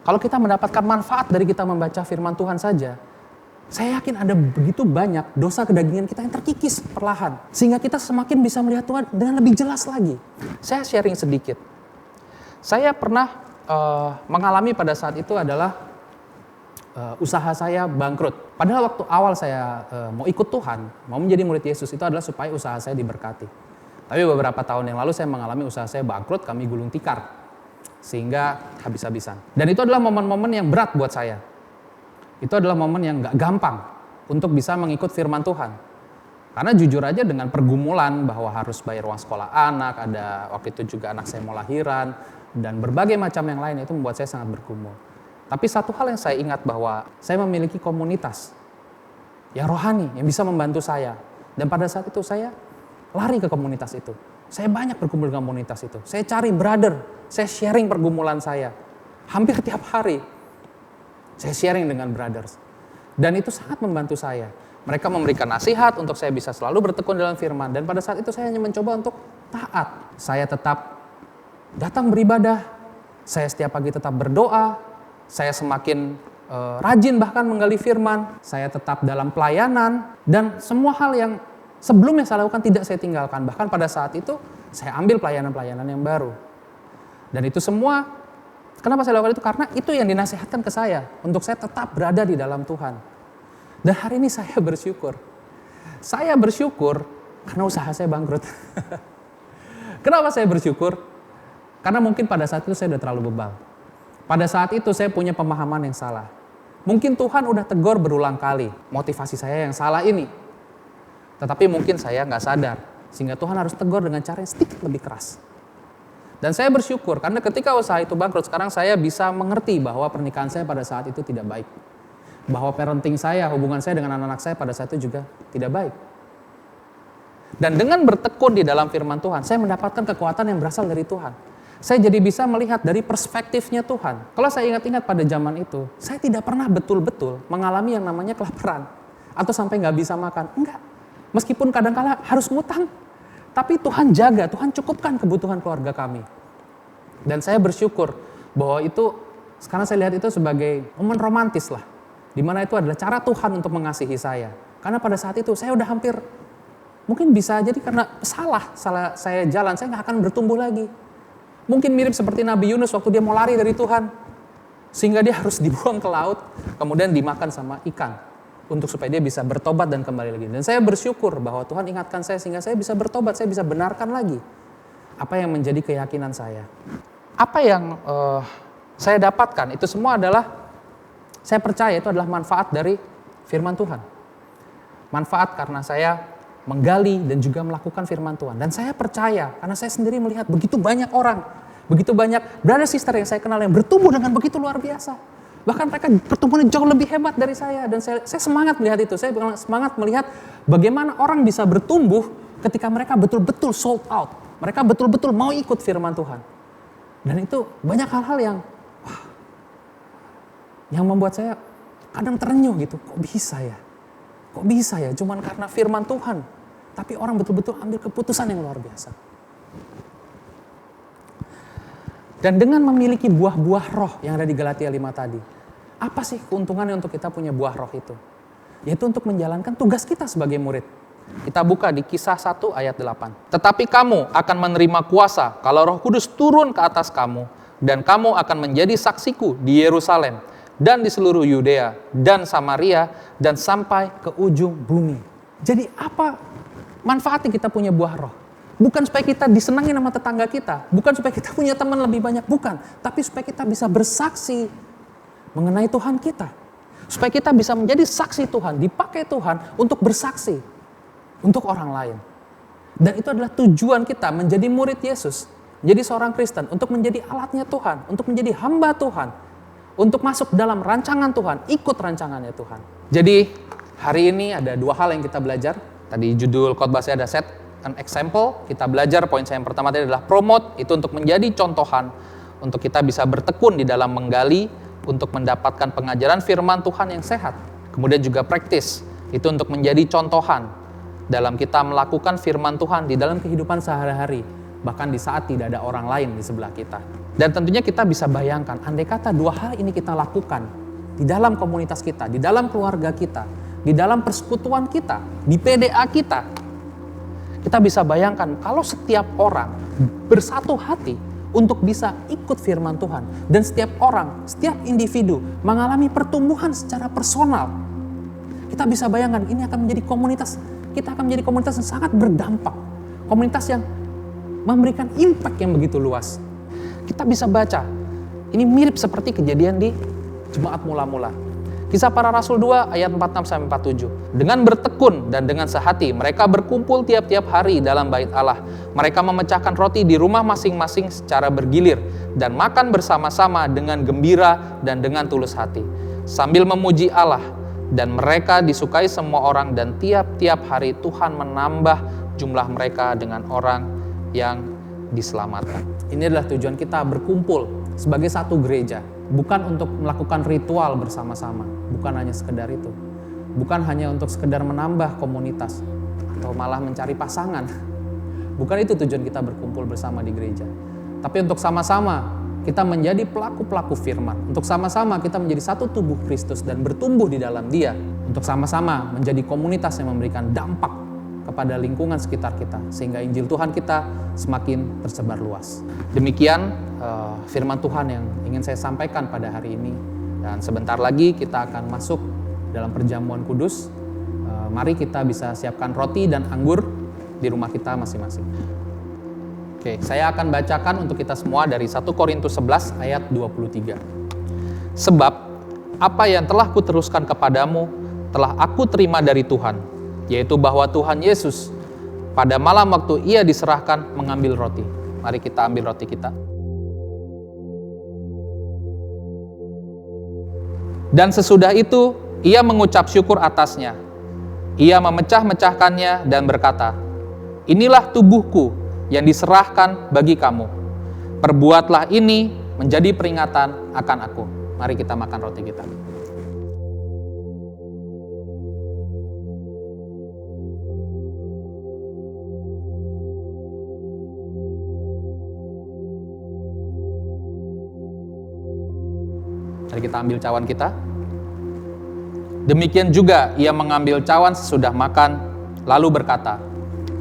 kalau kita mendapatkan manfaat dari kita membaca firman Tuhan saja, saya yakin ada begitu banyak dosa kedagingan kita yang terkikis perlahan. Sehingga kita semakin bisa melihat Tuhan dengan lebih jelas lagi. Saya sharing sedikit. Saya pernah mengalami pada saat itu adalah usaha saya bangkrut. Padahal waktu awal saya mau ikut Tuhan, mau menjadi murid Yesus itu adalah supaya usaha saya diberkati. Tapi beberapa tahun yang lalu saya mengalami usaha saya bangkrut, kami gulung tikar. Sehingga habis-habisan. Dan itu adalah momen-momen yang berat buat saya. Itu adalah momen yang gak gampang untuk bisa mengikut firman Tuhan. Karena jujur aja dengan pergumulan bahwa harus bayar uang sekolah anak, ada waktu itu juga anak saya mau lahiran, dan berbagai macam yang lain itu membuat saya sangat bergumul. Tapi satu hal yang saya ingat bahwa saya memiliki komunitas yang rohani, yang bisa membantu saya. Dan pada saat itu saya lari ke komunitas itu. Saya banyak berkumpul dengan komunitas itu. Saya cari brother, saya sharing pergumulan saya. Hampir tiap hari. Saya sharing dengan brothers. Dan itu sangat membantu saya. Mereka memberikan nasihat untuk saya bisa selalu bertekun dalam firman. Dan pada saat itu saya hanya mencoba untuk taat. Saya tetap datang beribadah. Saya setiap pagi tetap berdoa. Saya semakin rajin bahkan menggali firman. Saya tetap dalam pelayanan. Dan semua hal yang sebelumnya saya lakukan tidak saya tinggalkan. Bahkan pada saat itu saya ambil pelayanan-pelayanan yang baru. Dan itu semua, kenapa saya lakukan itu? Karena itu yang dinasihatkan ke saya. Untuk saya tetap berada di dalam Tuhan. Dan hari ini saya bersyukur. Saya bersyukur karena usaha saya bangkrut. Kenapa saya bersyukur? Karena mungkin pada saat itu saya sudah terlalu bebal. Pada saat itu saya punya pemahaman yang salah. Mungkin Tuhan udah tegur berulang kali motivasi saya yang salah ini. Tetapi mungkin saya nggak sadar. Sehingga Tuhan harus tegur dengan cara yang sedikit lebih keras. Dan saya bersyukur karena ketika usaha itu bangkrut, sekarang saya bisa mengerti bahwa pernikahan saya pada saat itu tidak baik. Bahwa parenting saya, hubungan saya dengan anak-anak saya pada saat itu juga tidak baik. Dan dengan bertekun di dalam firman Tuhan, saya mendapatkan kekuatan yang berasal dari Tuhan. Saya jadi bisa melihat dari perspektifnya Tuhan. Kalau saya ingat-ingat pada zaman itu, saya tidak pernah betul-betul mengalami yang namanya kelaparan. Atau sampai nggak bisa makan. Enggak. Meskipun kadang-kala harus ngutang. Tapi Tuhan jaga, Tuhan cukupkan kebutuhan keluarga kami. Dan saya bersyukur bahwa itu, sekarang saya lihat itu sebagai momen romantis lah. Dimana itu adalah cara Tuhan untuk mengasihi saya. Karena pada saat itu saya udah hampir, mungkin bisa jadi karena salah saya jalan, saya nggak akan bertumbuh lagi. Mungkin mirip seperti Nabi Yunus waktu dia mau lari dari Tuhan. Sehingga dia harus dibuang ke laut, kemudian dimakan sama ikan. Untuk supaya dia bisa bertobat dan kembali lagi. Dan saya bersyukur bahwa Tuhan ingatkan saya sehingga saya bisa bertobat, saya bisa benarkan lagi. Apa yang menjadi keyakinan saya. Apa yang saya dapatkan, itu semua adalah, saya percaya itu adalah manfaat dari firman Tuhan. Manfaat karena saya menggali dan juga melakukan firman Tuhan. Dan saya percaya, karena saya sendiri melihat begitu banyak orang Begitu banyak brother sister yang saya kenal yang bertumbuh dengan begitu luar biasa. Bahkan mereka pertumbuhannya jauh lebih hebat dari saya. Dan saya semangat melihat itu. Saya semangat melihat bagaimana orang bisa bertumbuh ketika mereka betul-betul sold out. Mereka betul-betul mau ikut firman Tuhan. Dan itu banyak hal-hal yang membuat saya kadang terenyuh gitu. Kok bisa ya? Kok bisa ya? Cuman karena firman Tuhan. Tapi orang betul-betul ambil keputusan yang luar biasa. Dan dengan memiliki buah-buah roh yang ada di Galatia 5 tadi. Apa sih keuntungannya untuk kita punya buah roh itu? Yaitu untuk menjalankan tugas kita sebagai murid. Kita buka di Kisah 1 ayat 8. Tetapi kamu akan menerima kuasa kalau Roh Kudus turun ke atas kamu. Dan kamu akan menjadi saksiku di Yerusalem. Dan di seluruh Yudea dan Samaria. Dan sampai ke ujung bumi. Jadi apa manfaatnya kita punya buah roh? Bukan supaya kita disenangi sama tetangga kita. Bukan supaya kita punya teman lebih banyak. Bukan. Tapi supaya kita bisa bersaksi mengenai Tuhan kita. Supaya kita bisa menjadi saksi Tuhan. Dipakai Tuhan untuk bersaksi. Untuk orang lain. Dan itu adalah tujuan kita menjadi murid Yesus. Menjadi seorang Kristen. Untuk menjadi alatnya Tuhan. Untuk menjadi hamba Tuhan. Untuk masuk dalam rancangan Tuhan. Ikut rancangannya Tuhan. Jadi hari ini ada 2 hal yang kita belajar. Tadi judul khotbah saya ada set an example, kita belajar poin saya yang pertama tadi adalah promote, itu untuk menjadi contohan, untuk kita bisa bertekun di dalam menggali, untuk mendapatkan pengajaran firman Tuhan yang sehat. Kemudian juga practice, itu untuk menjadi contohan dalam kita melakukan firman Tuhan di dalam kehidupan sehari-hari, bahkan di saat tidak ada orang lain di sebelah kita. Dan tentunya kita bisa bayangkan, andai kata 2 hal ini kita lakukan di dalam komunitas kita, di dalam keluarga kita, di dalam persekutuan kita, di PDA kita bisa bayangkan kalau setiap orang bersatu hati untuk bisa ikut firman Tuhan. Dan setiap orang, setiap individu mengalami pertumbuhan secara personal. Kita bisa bayangkan ini akan menjadi komunitas, kita akan menjadi komunitas yang sangat berdampak. Komunitas yang memberikan impact yang begitu luas. Kita bisa baca, ini mirip seperti kejadian di Jemaat Mula-Mula. Kisah Para Rasul 2 ayat 46-47. Dengan bertekun dan dengan sehati mereka berkumpul tiap-tiap hari dalam bait Allah. Mereka memecahkan roti di rumah masing-masing secara bergilir dan makan bersama-sama dengan gembira dan dengan tulus hati. Sambil memuji Allah, dan mereka disukai semua orang dan tiap-tiap hari Tuhan menambah jumlah mereka dengan orang yang diselamatkan. Ini adalah tujuan kita berkumpul sebagai satu gereja. Bukan untuk melakukan ritual bersama-sama, bukan hanya sekedar itu. Bukan hanya untuk sekedar menambah komunitas atau malah mencari pasangan. Bukan itu tujuan kita berkumpul bersama di gereja. Tapi untuk sama-sama kita menjadi pelaku-pelaku firman. Untuk sama-sama kita menjadi satu tubuh Kristus dan bertumbuh di dalam Dia. Untuk sama-sama menjadi komunitas yang memberikan dampak kepada lingkungan sekitar kita. Sehingga Injil Tuhan kita semakin tersebar luas. Demikian firman Tuhan yang ingin saya sampaikan pada hari ini. Dan sebentar lagi kita akan masuk dalam perjamuan kudus. Mari kita bisa siapkan roti dan anggur di rumah kita masing-masing. Oke, saya akan bacakan untuk kita semua dari 1 Korintus 11 ayat 23. Sebab apa yang telah kuteruskan kepadamu telah aku terima dari Tuhan, yaitu bahwa Tuhan Yesus pada malam waktu Ia diserahkan mengambil roti. Mari kita ambil roti kita. Dan sesudah itu, Ia mengucap syukur atasnya. Ia memecah-mecahkannya dan berkata, inilah tubuhku yang diserahkan bagi kamu. Perbuatlah ini menjadi peringatan akan aku. Mari kita makan roti kita. Mari kita ambil cawan kita. Demikian juga ia mengambil cawan sesudah makan, lalu berkata,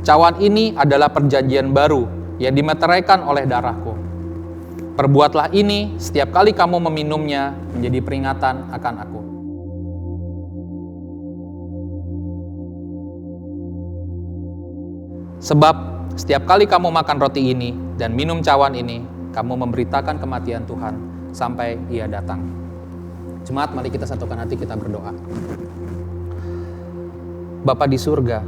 cawan ini adalah perjanjian baru yang dimeteraikan oleh darahku. Perbuatlah ini setiap kali kamu meminumnya menjadi peringatan akan aku. Sebab setiap kali kamu makan roti ini dan minum cawan ini, kamu memberitakan kematian Tuhan sampai Ia datang. Jemaat, mari kita satukan hati, kita berdoa. Bapa di surga,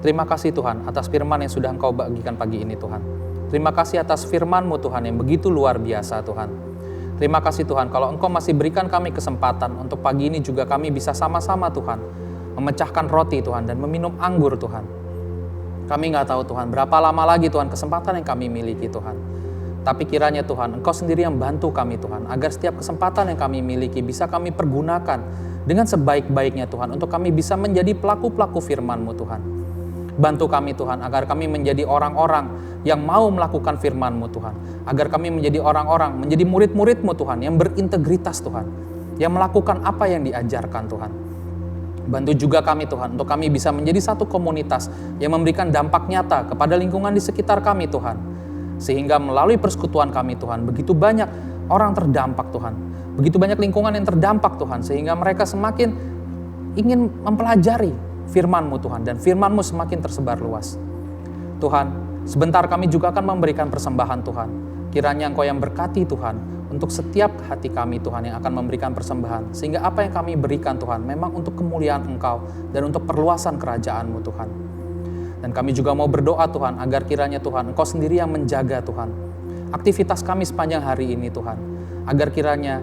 terima kasih Tuhan atas firman yang sudah Engkau bagikan pagi ini Tuhan. Terima kasih atas firman-Mu Tuhan yang begitu luar biasa Tuhan. Terima kasih Tuhan kalau Engkau masih berikan kami kesempatan untuk pagi ini juga kami bisa sama-sama Tuhan memecahkan roti Tuhan dan meminum anggur Tuhan. Kami nggak tahu Tuhan berapa lama lagi Tuhan kesempatan yang kami miliki Tuhan. Tapi kiranya Tuhan Engkau sendiri yang bantu kami Tuhan agar setiap kesempatan yang kami miliki bisa kami pergunakan dengan sebaik-baiknya Tuhan untuk kami bisa menjadi pelaku-pelaku firman-Mu Tuhan. Bantu kami Tuhan agar kami menjadi orang-orang yang mau melakukan firman-Mu Tuhan. Agar kami menjadi orang-orang, menjadi murid-murid-Mu Tuhan yang berintegritas Tuhan. Yang melakukan apa yang diajarkan Tuhan. Bantu juga kami Tuhan untuk kami bisa menjadi satu komunitas yang memberikan dampak nyata kepada lingkungan di sekitar kami Tuhan. Sehingga melalui persekutuan kami Tuhan begitu banyak orang terdampak Tuhan. Begitu banyak lingkungan yang terdampak Tuhan. Sehingga mereka semakin ingin mempelajari firman-Mu Tuhan, dan firman-Mu semakin tersebar luas. Tuhan, sebentar kami juga akan memberikan persembahan Tuhan. Kiranya Engkau yang berkati Tuhan, untuk setiap hati kami Tuhan yang akan memberikan persembahan. Sehingga apa yang kami berikan Tuhan, memang untuk kemuliaan Engkau, dan untuk perluasan kerajaan-Mu Tuhan. Dan kami juga mau berdoa Tuhan, agar kiranya Tuhan, Engkau sendiri yang menjaga Tuhan, aktivitas kami sepanjang hari ini Tuhan. Agar kiranya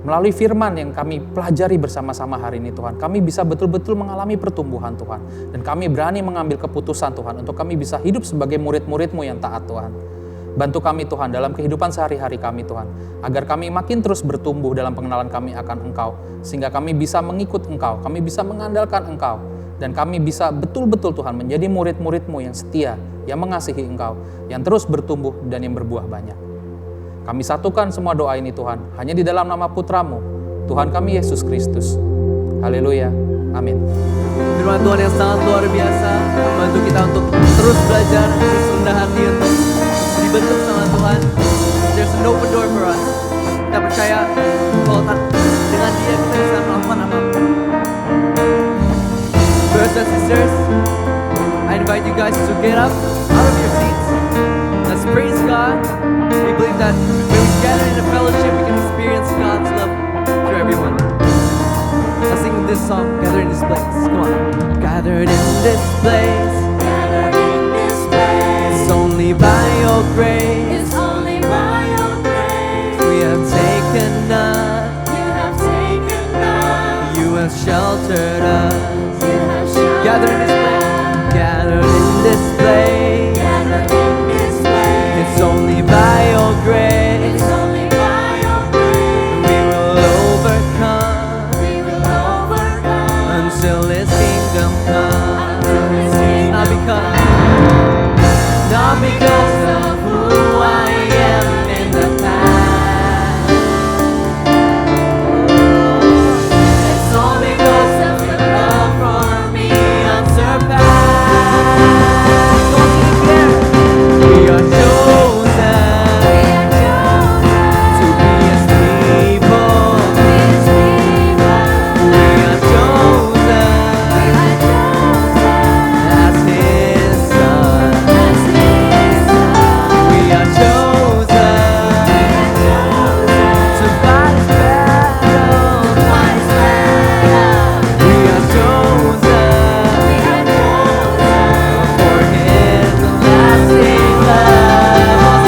melalui firman yang kami pelajari bersama-sama hari ini Tuhan, kami bisa betul-betul mengalami pertumbuhan Tuhan. Dan kami berani mengambil keputusan Tuhan untuk kami bisa hidup sebagai murid-murid-Mu yang taat Tuhan. Bantu kami Tuhan dalam kehidupan sehari-hari kami Tuhan. Agar kami makin terus bertumbuh dalam pengenalan kami akan Engkau. Sehingga kami bisa mengikut Engkau, kami bisa mengandalkan Engkau. Dan kami bisa betul-betul Tuhan menjadi murid-murid-Mu yang setia, yang mengasihi Engkau, yang terus bertumbuh dan yang berbuah banyak. Kami satukan semua doa ini Tuhan, hanya di dalam nama Putra-Mu, Tuhan kami Yesus Kristus. Haleluya. Amin. Firman Tuhan yang sangat luar biasa membantu kita untuk terus belajar, terus rendah hati untuk dibentuk sama Tuhan. There's an open door for us. Kita percaya kalau dengan Dia kita bisa melakukan apapun. Brothers and sisters, I invite you guys to get up out of your seats. Let's praise God. We believe that when we gather in a fellowship, we can experience God's love through everyone. Let's sing this song, Gather in this place. Come on. Gathered in this place, Gathered in this place. it's only by your grace. It's only by your grace. We have taken us, You have taken us. you have sheltered us. You have shown Gather in this place, gathered in this place. Gathered in this place. It's only by your grace. It's only by your grace. We will overcome We will overcome. until His kingdom comes. Until His kingdom Not because, not because of who I am in the past. It's all because of your love for me unsurpassed. Don't you care? We are chosen to be His people. We are chosen as His sons. We are chosen to fight His battles. We are chosen for His lasting love.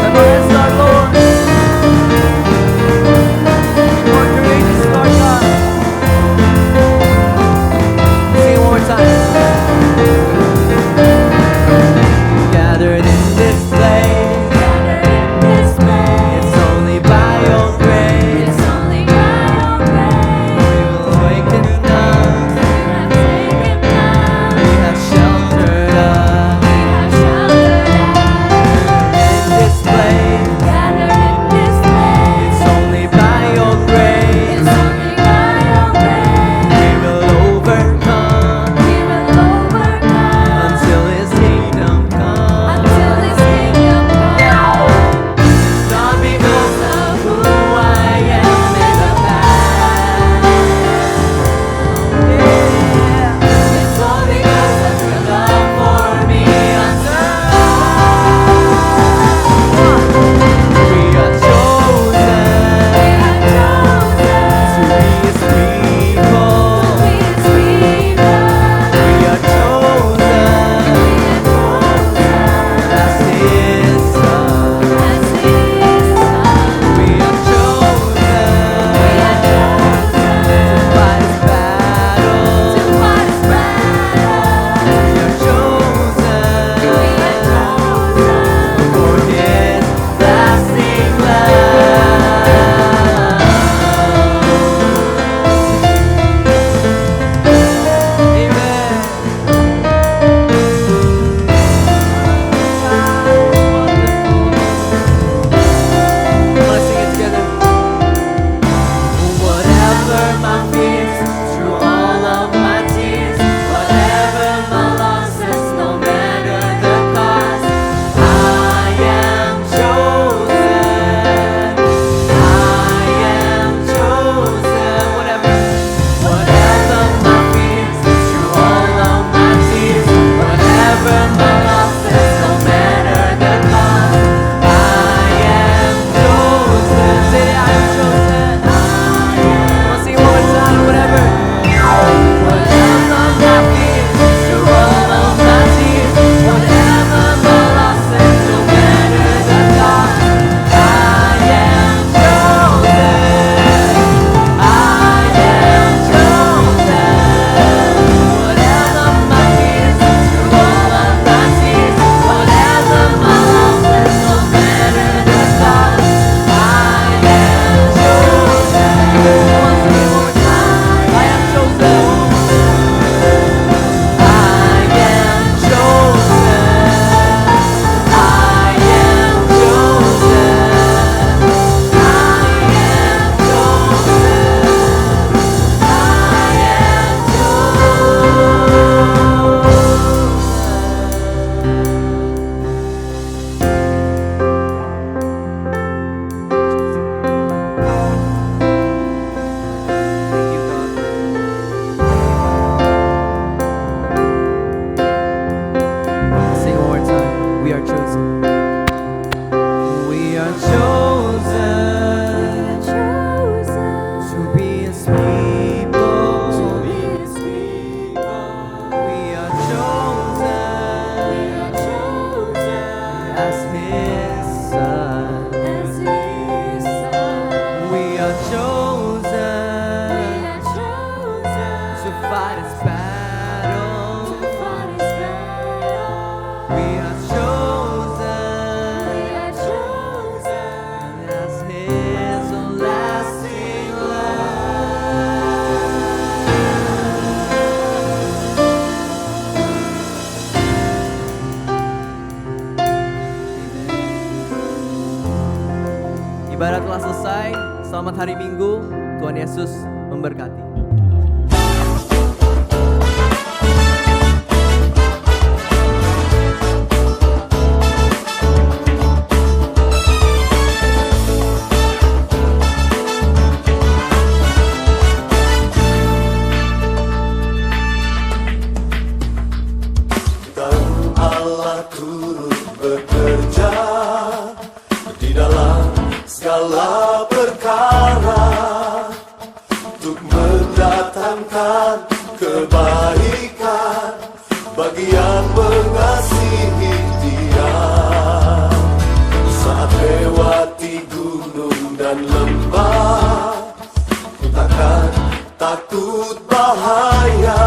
And bless our Lord. More courageous, Lord God. Sing it one more time. Gathered in this place, it's only by your grace. We will awaken us, we have sheltered us. In this place, it's only by your grace. We will overcome until His kingdom comes. Not because of who I am in the past. Yeah. It's all because of your love for me Selamat hari Minggu, Tuhan Yesus memberkati. Allah turut bekerja di dalam segala perkara untuk mendatangkan kebaikan bagi yang mengasihi Dia. Saat lewati gunung dan lembah, ku takkan takut bahaya.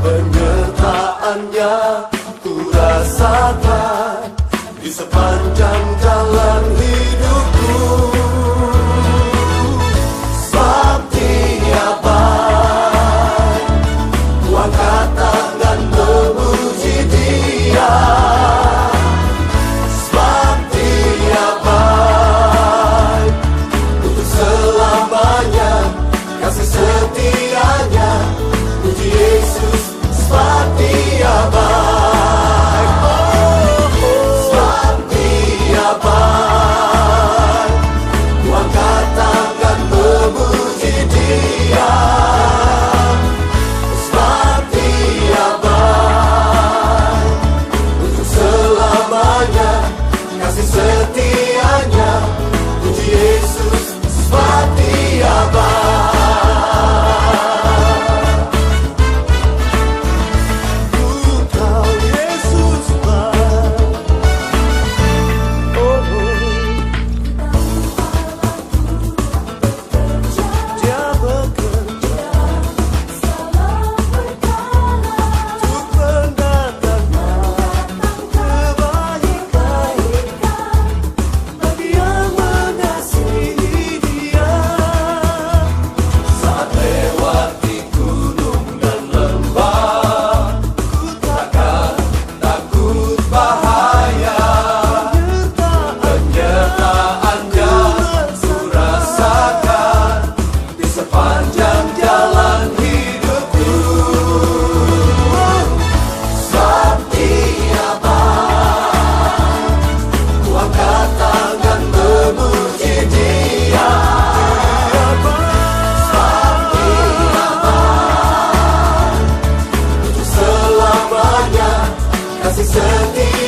Penyertaannya ku rasakan di sepanjang jalan hidupku. Sebab Dia baik, ku angkat tangan memuji Dia. Sebab Dia baik, untuk selamanya kasih setianya. Puji Yesus, sebab Dia baik. Sebab Dia baik, ku angkat tangan memuji Dia. Sebab Dia baik, untuk selamanya kasih setianya. Puji Yesus, sebab Dia baik. Kasih setia.